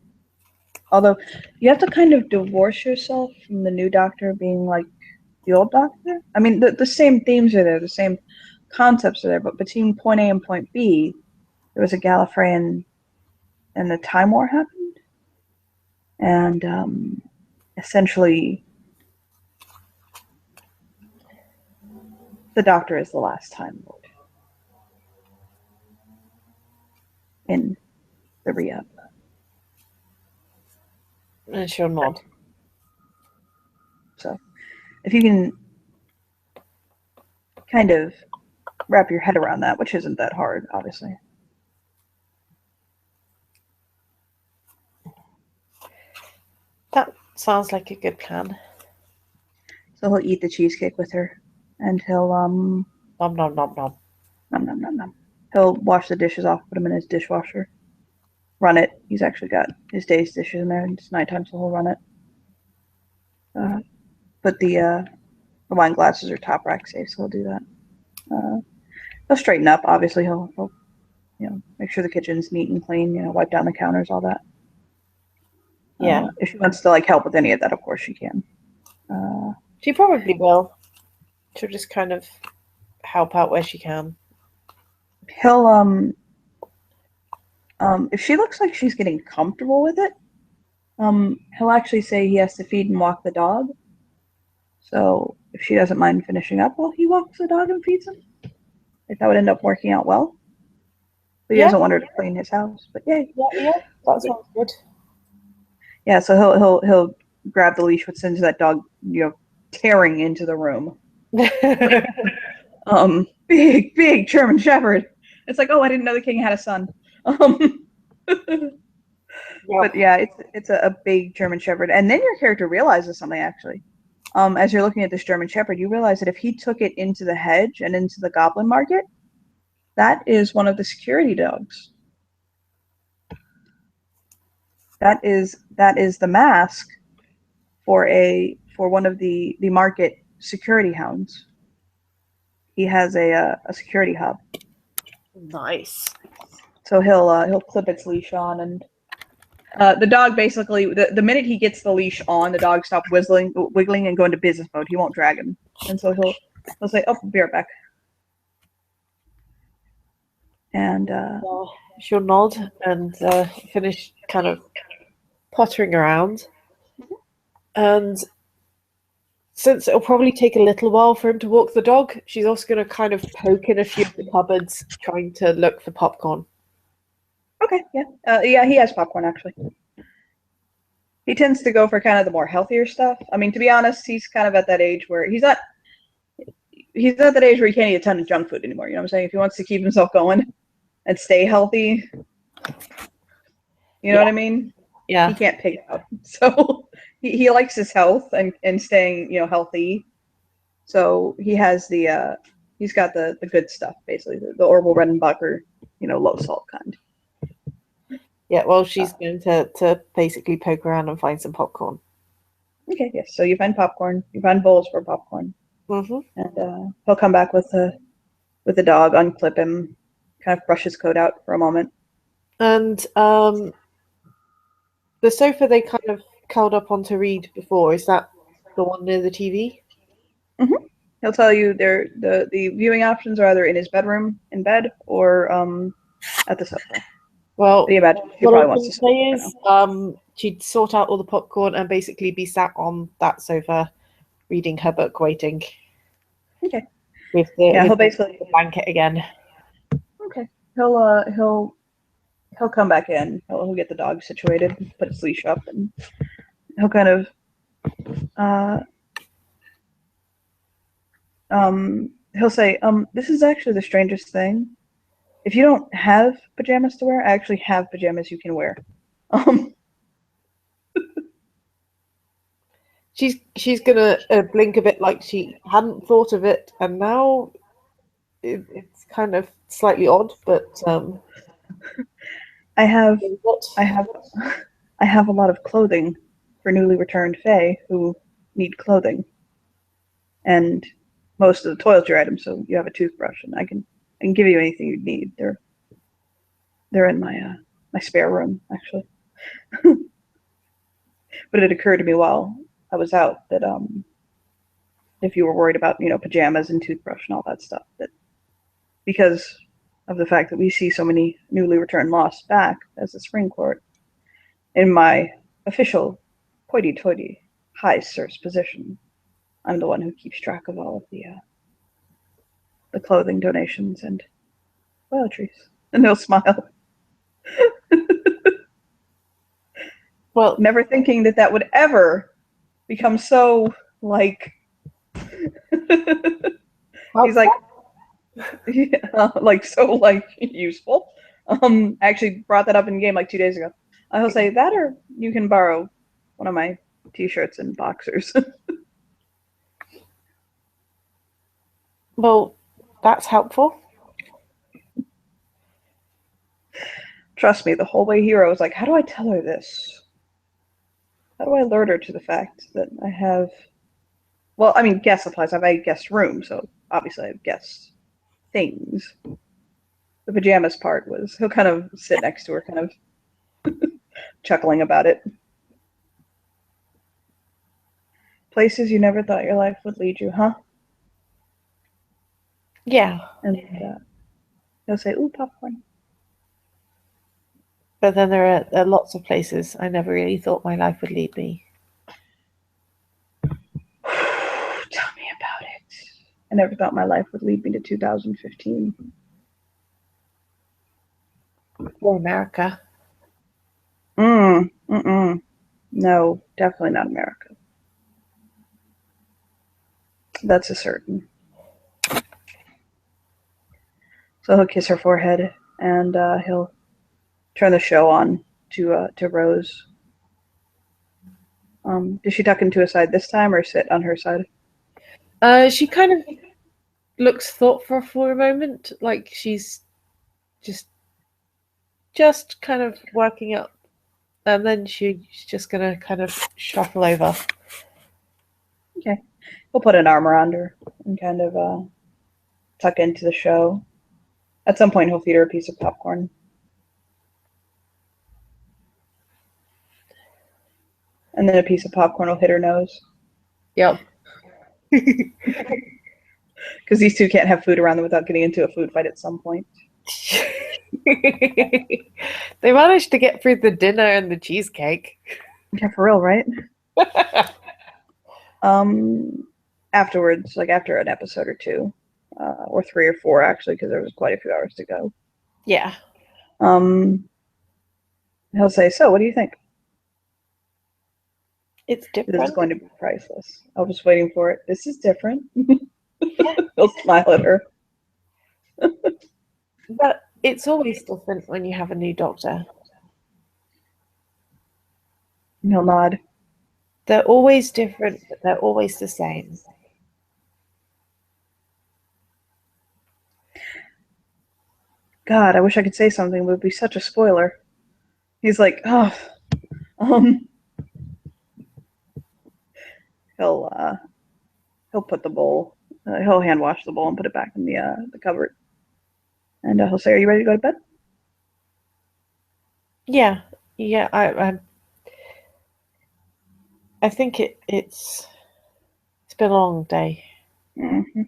Although you have to kind of divorce yourself from the new doctor being like the old doctor. I mean, the same themes are there, the same concepts are there, but between point A and point B, there was a Gallifreyan and the Time War happened. And essentially, the Doctor is the last Time Lord in the re-up. And she'll nod. So if you can kind of wrap your head around that, which isn't that hard, obviously. That sounds like a good plan. So he'll eat the cheesecake with her, and he'll Nom nom nom nom. nom nom nom nom. He'll wash the dishes off, put them in his dishwasher, run it. He's actually got his day's dishes in there, and it's nighttime, so he'll run it. But the wine glasses are top rack safe, so he'll do that. He'll straighten up. Obviously, he'll make sure the kitchen's neat and clean. Wipe down the counters, all that. Yeah. If she wants to help with any of that, of course she can. She probably will. She'll just kind of help out where she can. He'll if she looks like she's getting comfortable with it, he'll actually say he has to feed and walk the dog. So if she doesn't mind finishing up while he walks the dog and feeds him, that would end up working out well. But he Yeah, doesn't want her to clean his house. But yay. yeah, that sounds good. Yeah, so he'll grab the leash, which sends that dog, tearing into the room. Big German Shepherd. It's like, oh, I didn't know the king had a son. But yeah, it's a big German Shepherd, and then your character realizes something actually. As you're looking at this German Shepherd, you realize that if he took it into the hedge and into the Goblin Market, that is one of the security dogs. That is the mask for one of the market security hounds. He has a security hub. Nice. So he'll clip its leash on, and the dog basically the minute he gets the leash on, the dog stops wiggling and go into business mode. He won't drag him, and so he'll say, "Oh, be right back." And She'll nod and finish kind of pottering around. And since it'll probably take a little while for him to walk the dog, she's also going to kind of poke in a few of the cupboards, trying to look for popcorn. okay, yeah, he has popcorn actually. He tends to go for kind of the more healthier stuff. I mean, to be honest, he's kind of at that age where he's not that age where he can't eat a ton of junk food anymore. You know what I'm saying? If he wants to keep himself going and stay healthy, you know what I mean? Yeah. He can't pig out. So he likes his health and staying, healthy. So he has he's got the good stuff, basically, the Orville Redenbacher, low salt kind. Yeah, well, she's going to basically poke around and find some popcorn. Okay, yes. So you find popcorn. You find bowls for popcorn. Mm-hmm. And he'll come back with the dog, unclip him, kind of brush his coat out for a moment. And the sofa they kind of curled up on to read before, is that the one near the TV? Mm-hmm. He'll tell you the viewing options are either in his bedroom in bed or at the sofa. Well, But you imagine he what I probably was wants to going to sleep say is she'd sort out all the popcorn and basically be sat on that sofa reading her book, waiting. Okay. With Yeah, he'll the basically blanket again. okay. He'll come back in. He'll get the dog situated, put his leash up, and he'll kind of uh, he'll say, this is actually the strangest thing. If you don't have pajamas to wear, I actually have pajamas you can wear. She's gonna blink a bit like she hadn't thought of it, and now it's kind of slightly odd, but I have what? I have I have a lot of clothing for newly returned Fae who need clothing, and most of the toiletry items. So you have a toothbrush, and I can give you anything you need. They're in my spare room actually. But it occurred to me while I was out that if you were worried about pajamas and toothbrush and all that stuff, that because of the fact that we see so many newly returned lost back as a spring court, in my official hoity-toity high sirs position, I'm the one who keeps track of all of the clothing donations and toiletries. And they'll smile, Well, never thinking that would ever become so like. He's like, yeah, like so like useful. I actually brought that up in game like 2 days ago. He'll say that, or you can borrow one of my t-shirts and boxers. well, that's helpful. Trust me, the whole way here I was like, how do I tell her this? How do I alert her to the fact that I have? Well, I mean, guest supplies. I have a guest room, so obviously I have guest things. The pajamas part was he'll kind of sit next to her, kind of chuckling about it. Places you never thought your life would lead you, huh? Yeah, And he'll say, "Ooh, popcorn." but then there are lots of places I never really thought my life would lead me. Tell me about it. I never thought my life would lead me to 2015. Or America. Mm. No, definitely not America. That's a certain. So he'll kiss her forehead, and he'll turn the show on to Rose. Does she tuck into his side this time, or sit on her side? She kind of looks thoughtful for a moment, like she's just just kind of working up, and then she's just gonna kind of shuffle over. Okay. He'll put an arm around her and kind of tuck into the show. At some point, he'll feed her a piece of popcorn. And then a piece of popcorn will hit her nose. Yep. Because these two can't have food around them without getting into a food fight at some point. They managed to get through the dinner and the cheesecake. Yeah, for real, right? Um, Afterwards, like after an episode or two, or three or four actually, because there was quite a few hours to go. Yeah. Um, he'll say, "So, what do you think? It's This is different. going to be priceless." I was waiting for it. This is different. Yeah. He'll smile at her. But it's always different when you have a new doctor. He'll nod. They're always different, but they're always the same. God, I wish I could say something, but it would be such a spoiler. He's like, oh, um, he'll he'll put the bowl, he'll hand wash the bowl and put it back in the cupboard, and he'll say, "Are you ready to go to bed?" Yeah. Yeah, I think it's been a long day. Mm-hmm.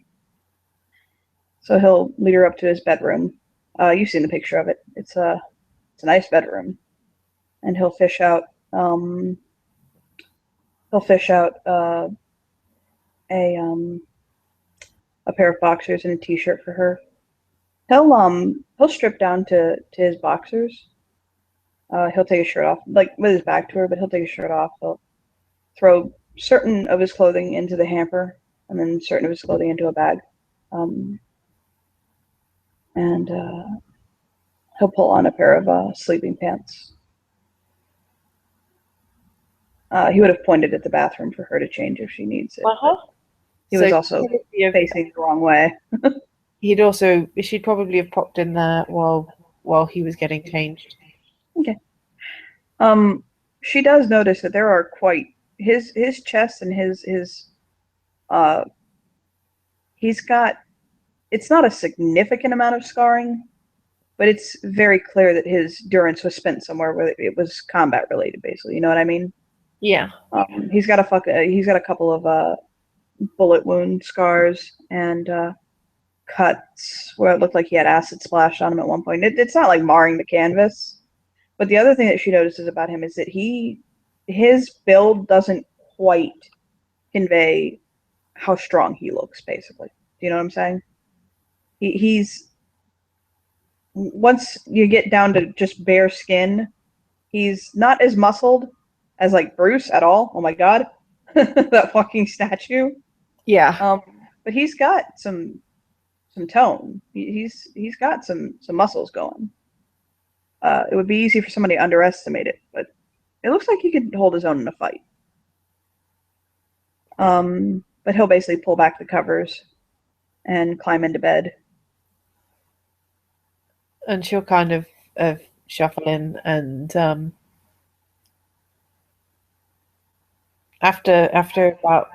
So he'll lead her up to his bedroom. You've seen the picture of it. It's a nice bedroom, and um, he'll fish out a a pair of boxers and a t-shirt for her. He'll strip down to his boxers. He'll take his shirt off, like with his back to her, but he'll take his shirt off. He'll throw certain of his clothing into the hamper, and then certain of his clothing into a bag. Um, and he'll pull on a pair of sleeping pants. He would have pointed at the bathroom for her to change if she needs it, but Uh-huh. he So was also facing the wrong way. she'd probably have popped in there while he was getting changed. Okay. She does notice that there are quite his chest and his uh he's got it's not a significant amount of scarring, but it's very clear that his durance was spent somewhere where it was combat related, basically. You know what I mean? Yeah. He's got a couple of bullet wound scars and cuts where it looked like he had acid splashed on him at one point. It's not like marring the canvas, but the other thing that she notices about him is that his build doesn't quite convey how strong he looks. Basically, do you know what I'm saying? He's once you get down to just bare skin, he's not as muscled as like Bruce at all. Oh my god, that fucking statue. Yeah. Um, but he's got some tone. He's got some muscles going. It would be easy for somebody to underestimate it, but it looks like he could hold his own in a fight. But he'll basically pull back the covers and climb into bed. And she'll kind of shuffle in and After about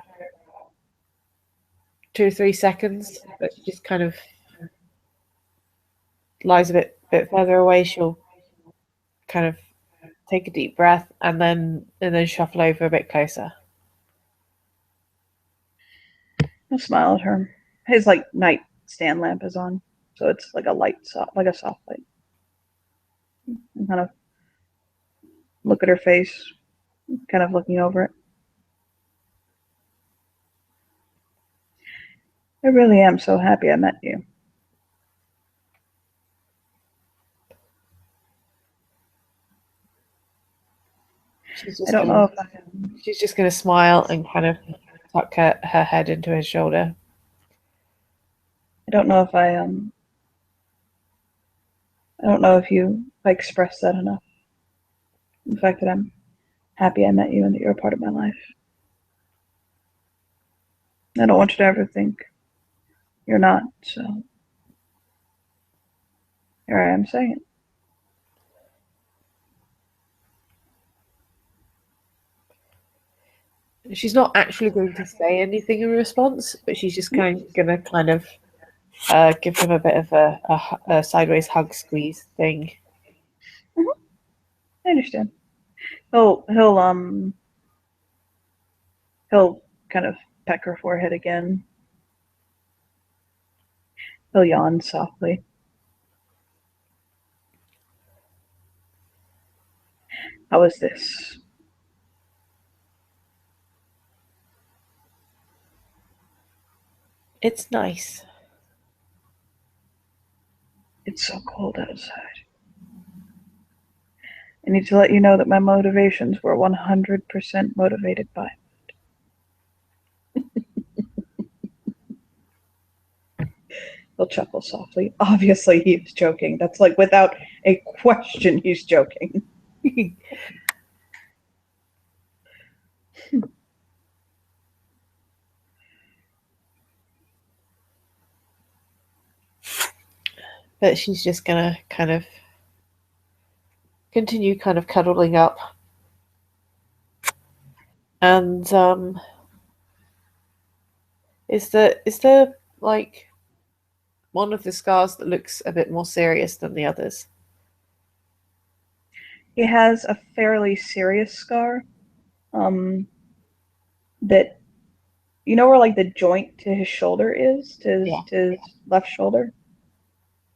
2 or 3 seconds, but she just kind of lies a bit further away. She'll kind of take a deep breath and then shuffle over a bit closer. He'll smile at her. His like night stand lamp is on, so it's like a light, like a soft light. And kind of look at her face, kind of looking over it. I really am so happy I met you. She's I just don't gonna know if I am. she's just gonna smile and kind of tuck her head into his shoulder. I don't know if I don't know if I expressed that enough. The fact that I'm happy I met you and that you're a part of my life. I don't want you to ever think you're not. So here I am saying it. She's not actually going to say anything in response, but she's just gonna kind of give him a bit of a sideways hug squeeze thing. Mm-hmm. I understand. He'll kind of peck her forehead again. He'll yawn softly. How is this? It's nice. It's so cold outside. I need to let you know that my motivations were 100% motivated by. He'll chuckle softly. Obviously, he's joking. That's like without a question, he's joking. But she's just gonna kind of continue kind of cuddling up. And is there like one of the scars that looks a bit more serious than the others? He has a fairly serious scar. Um, that you know where like the joint to his shoulder is, Yeah. to his left shoulder.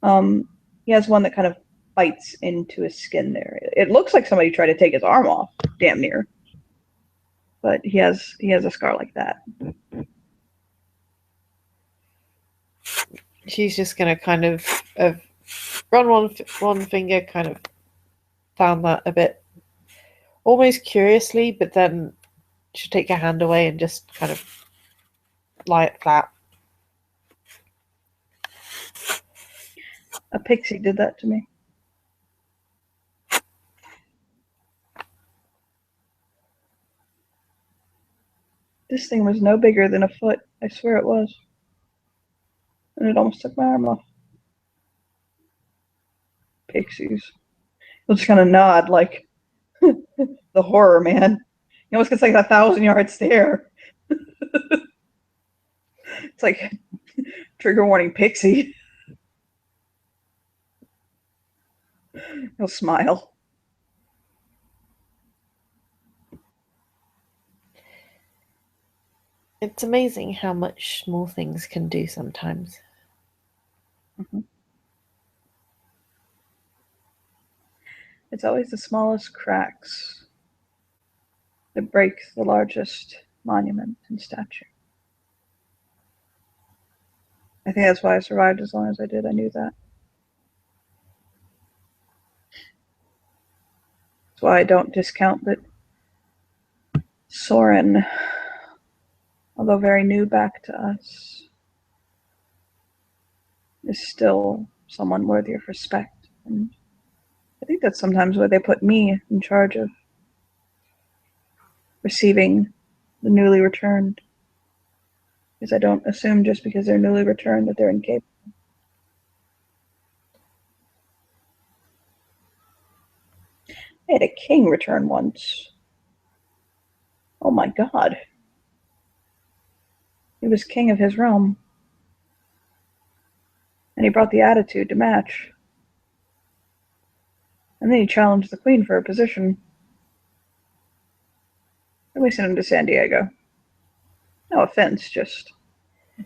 Um, he has one that kind of bites into his skin there. It looks like somebody tried to take his arm off, damn near. But he has a scar like that. She's just gonna kind of run one finger kind of down that a bit, almost curiously, but then she'll take her hand away and just kind of lie it flat. A pixie did that to me. This thing was no bigger than a foot. I swear it was. And it almost took my arm off. Pixies. He'll just kind of nod like the horror, man. He almost gets like 1,000 yard stare. It's like trigger warning pixie. He'll smile. It's amazing how much small things can do sometimes. Mm-hmm. It's always the smallest cracks that break the largest monument and statue. I think that's why I survived as long as I did. I knew that. That's why I don't discount that Soren, although very new back to us, is still someone worthy of respect. And I think that's sometimes why they put me in charge of receiving the newly returned. Because I don't assume just because they're newly returned that they're incapable. I had a king return once. Oh my god. He was king of his realm, and he brought the attitude to match. And then he challenged the queen for a position. Then we sent him to San Diego. No offense, just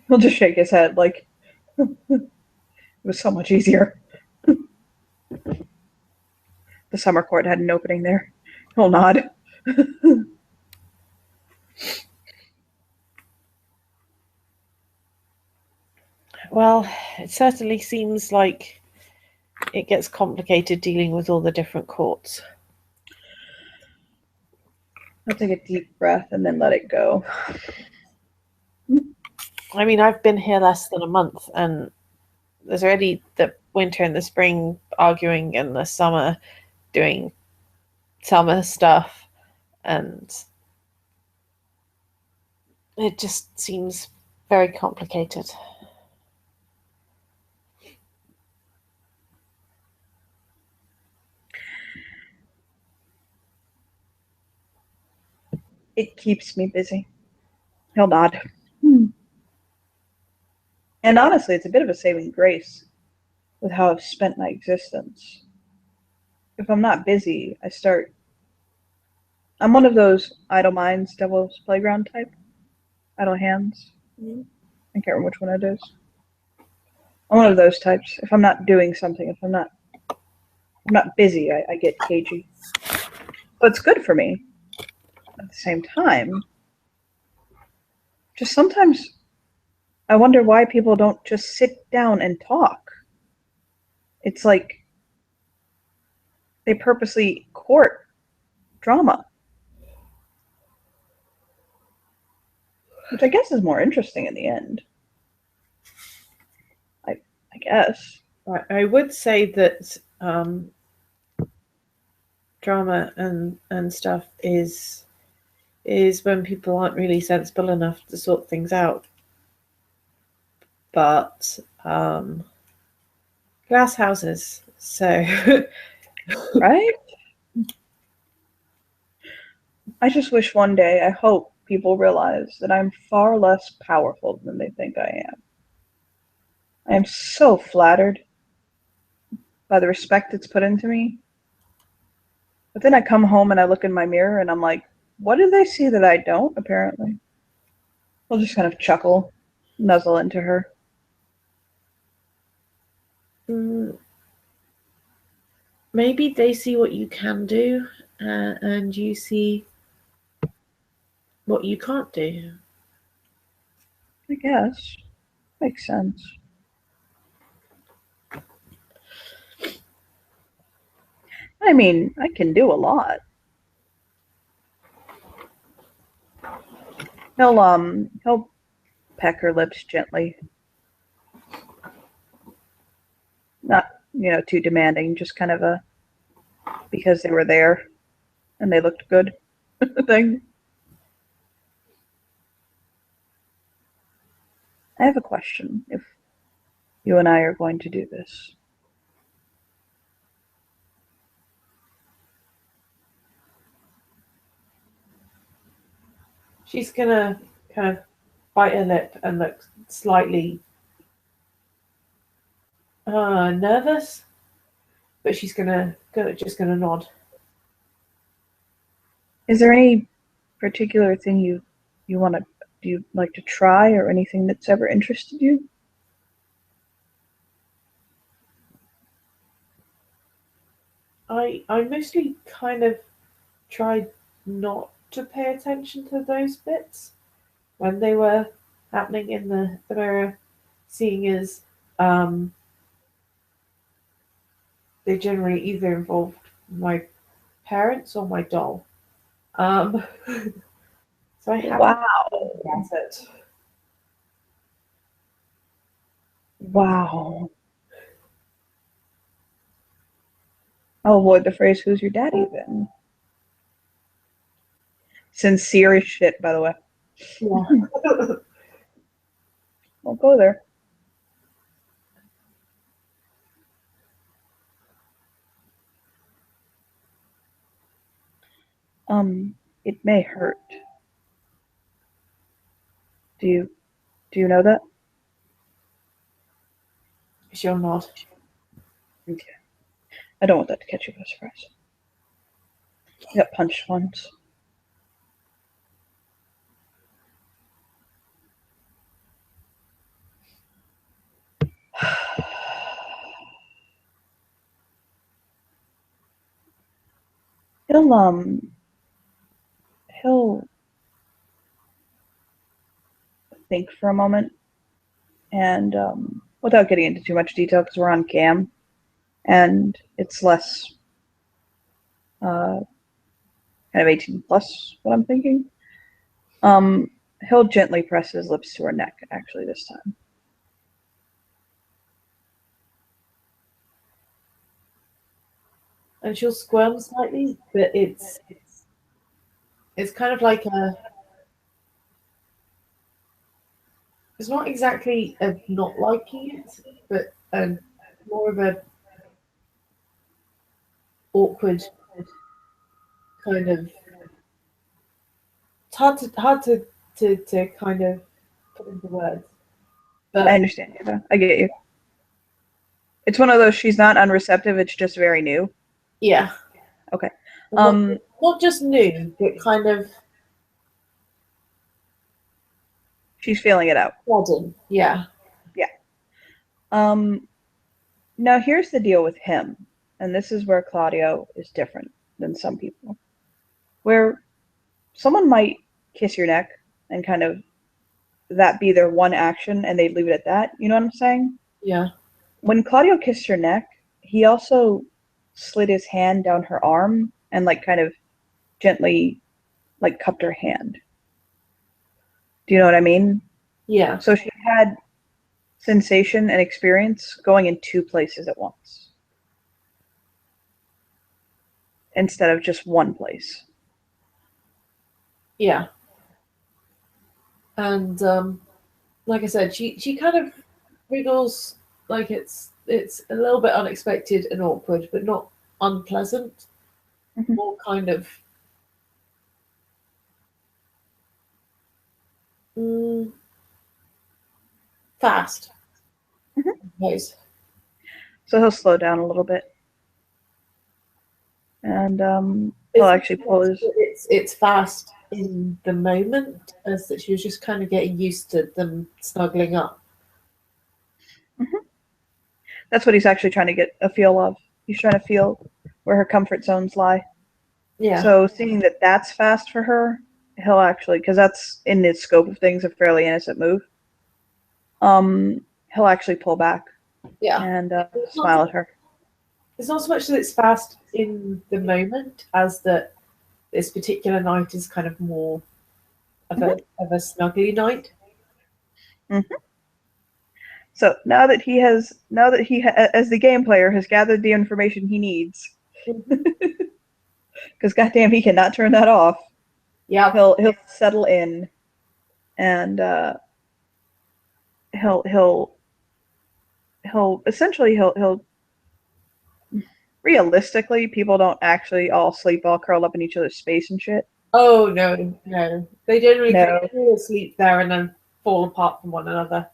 he'll just shake his head like it was so much easier. The summer court had an opening there. He'll nod. Well, it certainly seems like it gets complicated dealing with all the different courts. I'll take a deep breath and then let it go. I mean, I've been here less than a month, and there's already the winter and the spring arguing, and the summer doing summer stuff, and it just seems very complicated. It keeps me busy. He'll nod. And honestly, it's a bit of a saving grace with how I've spent my existence. If I'm not busy, I'm one of those idle minds, devil's playground type. Idle hands. I can't remember which one it is. I'm one of those types. If I'm not doing something, if I'm not busy, I get cagey. But it's good for me. At the same time, just sometimes I wonder why people don't just sit down and talk. It's like they purposely court drama, which I guess is more interesting in the end. I guess. I would say that drama and stuff is when people aren't really sensible enough to sort things out. But glass houses, so Right? I just wish one day, I hope people realize that I'm far less powerful than they think I am. I am so flattered by the respect that's put into me. But then I come home and I look in my mirror and I'm like, what do they see that I don't, apparently? I'll just kind of chuckle, nuzzle into her. mm, maybe they see what you can do, and you see what you can't do. I guess. Makes sense. I mean, I can do a lot. He'll peck her lips gently. Not, too demanding, just kind of a because they were there and they looked good thing. I have a question if you and I are going to do this. She's gonna kind of bite her lip and look slightly nervous, but she's just gonna nod. Is there any particular thing you want to do you like to try or anything that's ever interested you? I mostly kind of tried not to pay attention to those bits when they were happening in the mirror, seeing as they generally either involved my parents or my doll. Um, so I haven't Wow. looked at it. Wow. I'll avoid the phrase, who's your daddy then? Sincere as shit, by the way. Yeah. Won't go there. It may hurt. Do you know that? She'll nod. Okay. I don't want that to catch you by surprise. I got punched once. He'll think for a moment, and without getting into too much detail because we're on cam and it's less kind of 18 plus what I'm thinking. He'll gently press his lips to her neck actually this time. And she'll squirm slightly, but it's kind of like it's not exactly a not liking it, but more of a awkward kind of. It's hard to kind of put into words. I But understand you though. I get you. It's one of those, she's not unreceptive, it's just very new. yeah, Okay. not just new, but kind of She's feeling it out. modern. Yeah. Yeah. Now here's the deal with him, and this is where Claudio is different than some people. Where someone might kiss your neck and kind of that be their one action and they'd leave it at that. You know what I'm saying? Yeah. When Claudio kissed her neck, he also slid his hand down her arm and like kind of gently like cupped her hand. Do you know what I mean? Yeah. So she had sensation and experience going in two places at once instead of just one place. Yeah. And like I said, she kind of wriggles like it's a little bit unexpected and awkward, but not unpleasant. Mm-hmm. More kind of mm, fast. Mm-hmm. Suppose. So he'll slow down a little bit, and he'll actually pull his. It's fast in the moment, as that she was just kind of getting used to them snuggling up. Mm-hmm. That's what he's actually trying to get a feel of. He's trying to feel where her comfort zones lie. Yeah. So seeing that that's fast for her, he'll actually, because that's in the scope of things, a fairly innocent move. He'll actually pull back Yeah. and smile at her. It's not so much that it's fast in the moment as that this particular night is kind of more of a snuggly night. Mm-hmm. So now that as the game player has gathered the information he needs, because goddamn, he cannot turn that off. Yeah. He'll settle in, and he'll essentially he'll realistically, people don't actually all sleep all curled up in each other's space and shit. Oh no, no. They generally No. fall asleep there and then fall apart from one another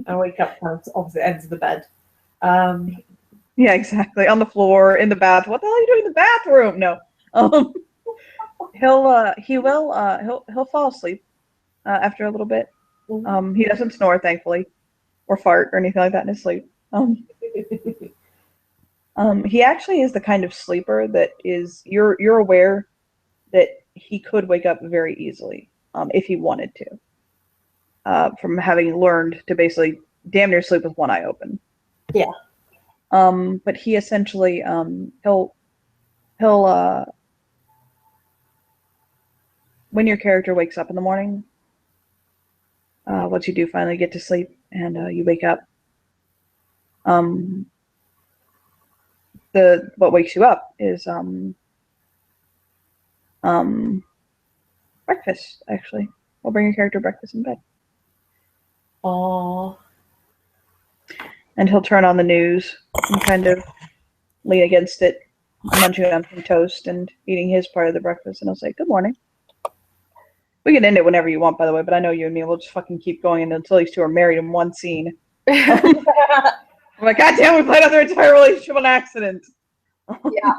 and wake up kind of to opposite ends of the bed. Yeah, exactly. On the floor, in the bath. What the hell are you doing in the bathroom? No. Um, he'll fall asleep after a little bit. He doesn't snore, thankfully, or fart or anything like that in his sleep. He actually is the kind of sleeper that is you're aware that he could wake up very easily if he wanted to, from having learned to basically damn near sleep with one eye open. Yeah. But he essentially he'll when your character wakes up in the morning, once you do finally get to sleep and you wake up, the what wakes you up is breakfast. Actually, we'll bring your character breakfast in bed. Oh. And he'll turn on the news and kind of lean against it, munching on some toast and eating his part of the breakfast, and he'll say, "Good morning," We can end it whenever you want, by the way, but I know you and me will just fucking keep going until these two are married in one scene. I'm like, God damn, we played out their entire relationship on accident. Yeah.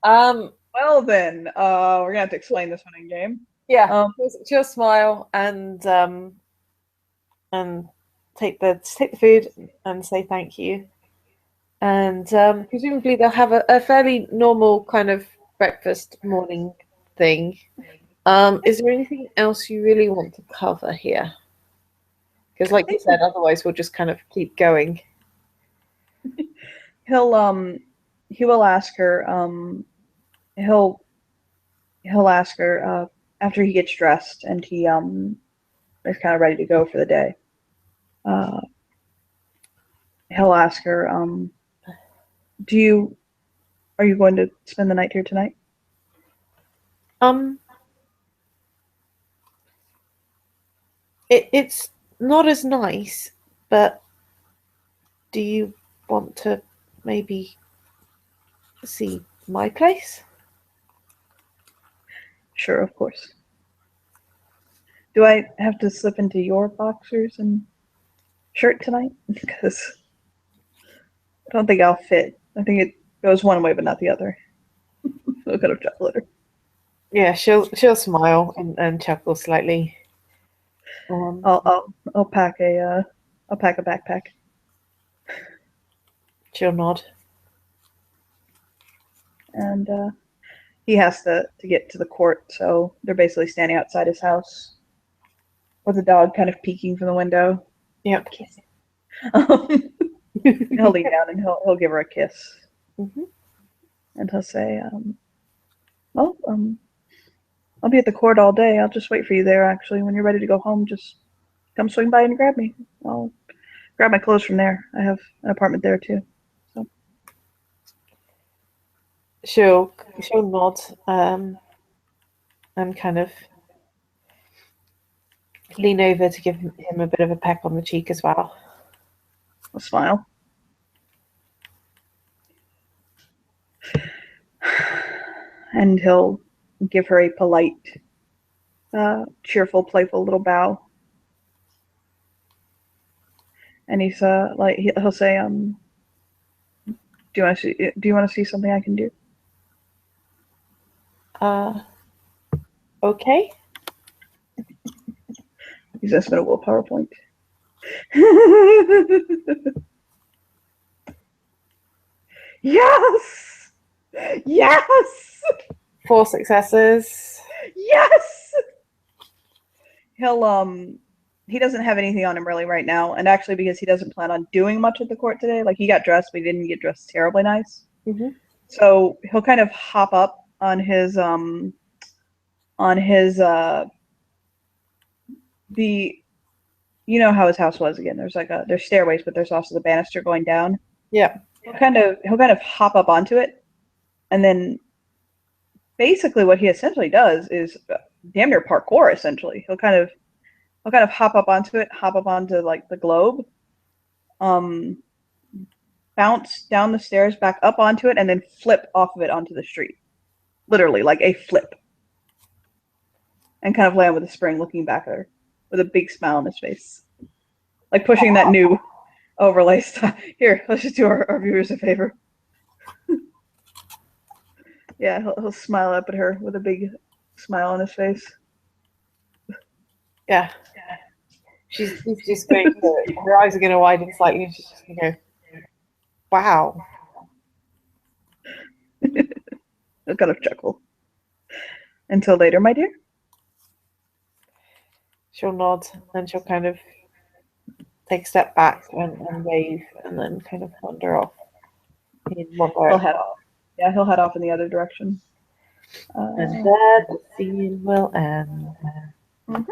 Um. Well then, we're gonna have to explain this one in game. Yeah. Um, She'll smile and take the food and say thank you. And presumably they'll have a fairly normal kind of breakfast morning thing. Is there anything else you really want to cover here? Because, I like you think said, otherwise we'll just kind of keep going. he'll he will ask her he'll he'll ask her after he gets dressed and he is kind of ready to go for the day. Uh, he'll ask her, "Do you are you going to spend the night here tonight?" Um, it's not as nice, but do you want to maybe see my place? Sure, of course. Do I have to slip into your boxers and shirt tonight? Because I don't think I'll fit. I think it goes one way but not the other. So kind of chuckle at her. Yeah, she'll smile and chuckle slightly. I'll pack I'll pack a backpack. She'll nod. And he has to get to the court, so they're basically standing outside his house with the dog kind of peeking from the window. Yep. He'll lean down and he'll give her a kiss, Mhm. and he'll say, "Well, I'll be at the court all day. I'll just wait for you there. Actually, when you're ready to go home, just come swing by and grab me. I'll grab my clothes from there. I have an apartment there too." So She'll nod and kind of lean over to give him a bit of a peck on the cheek as well. I'll smile. And he'll give her a polite, cheerful, playful little bow. And he's like he'll say, Do you want to see something I can do?" Uh, okay. He's gonna spin a little PowerPoint. Yes, yes, 4 successes. yes. He'll he doesn't have anything on him really right now, and actually because he doesn't plan on doing much at the court today. Like he got dressed, but he didn't get dressed terribly nice. Mm-hmm. So he'll kind of hop up on his the you know how his house was again. There's like there's stairways, but there's also the banister going down. Yeah. He'll kind of hop up onto it, and then basically what he essentially does is damn near parkour. Essentially, he'll kind of hop up onto it, hop up onto like the globe, um, bounce down the stairs, back up onto it, and then flip off of it onto the street. Literally, like a flip, and kind of land with a spring, looking back at her with a big smile on his face, like pushing that new overlay stuff. Here, let's just do our viewers a favor. Yeah, he'll smile up at her with a big smile on his face. Yeah. She's just going to, her eyes are going to widen slightly and she's just going to go, wow. He'll kind of chuckle. Until later, my dear. She'll nod and she'll kind of take a step back and wave and then kind of wander off in one He'll direction. head off. Yeah, he'll head off in the other direction. And there the scene will end. Mhm.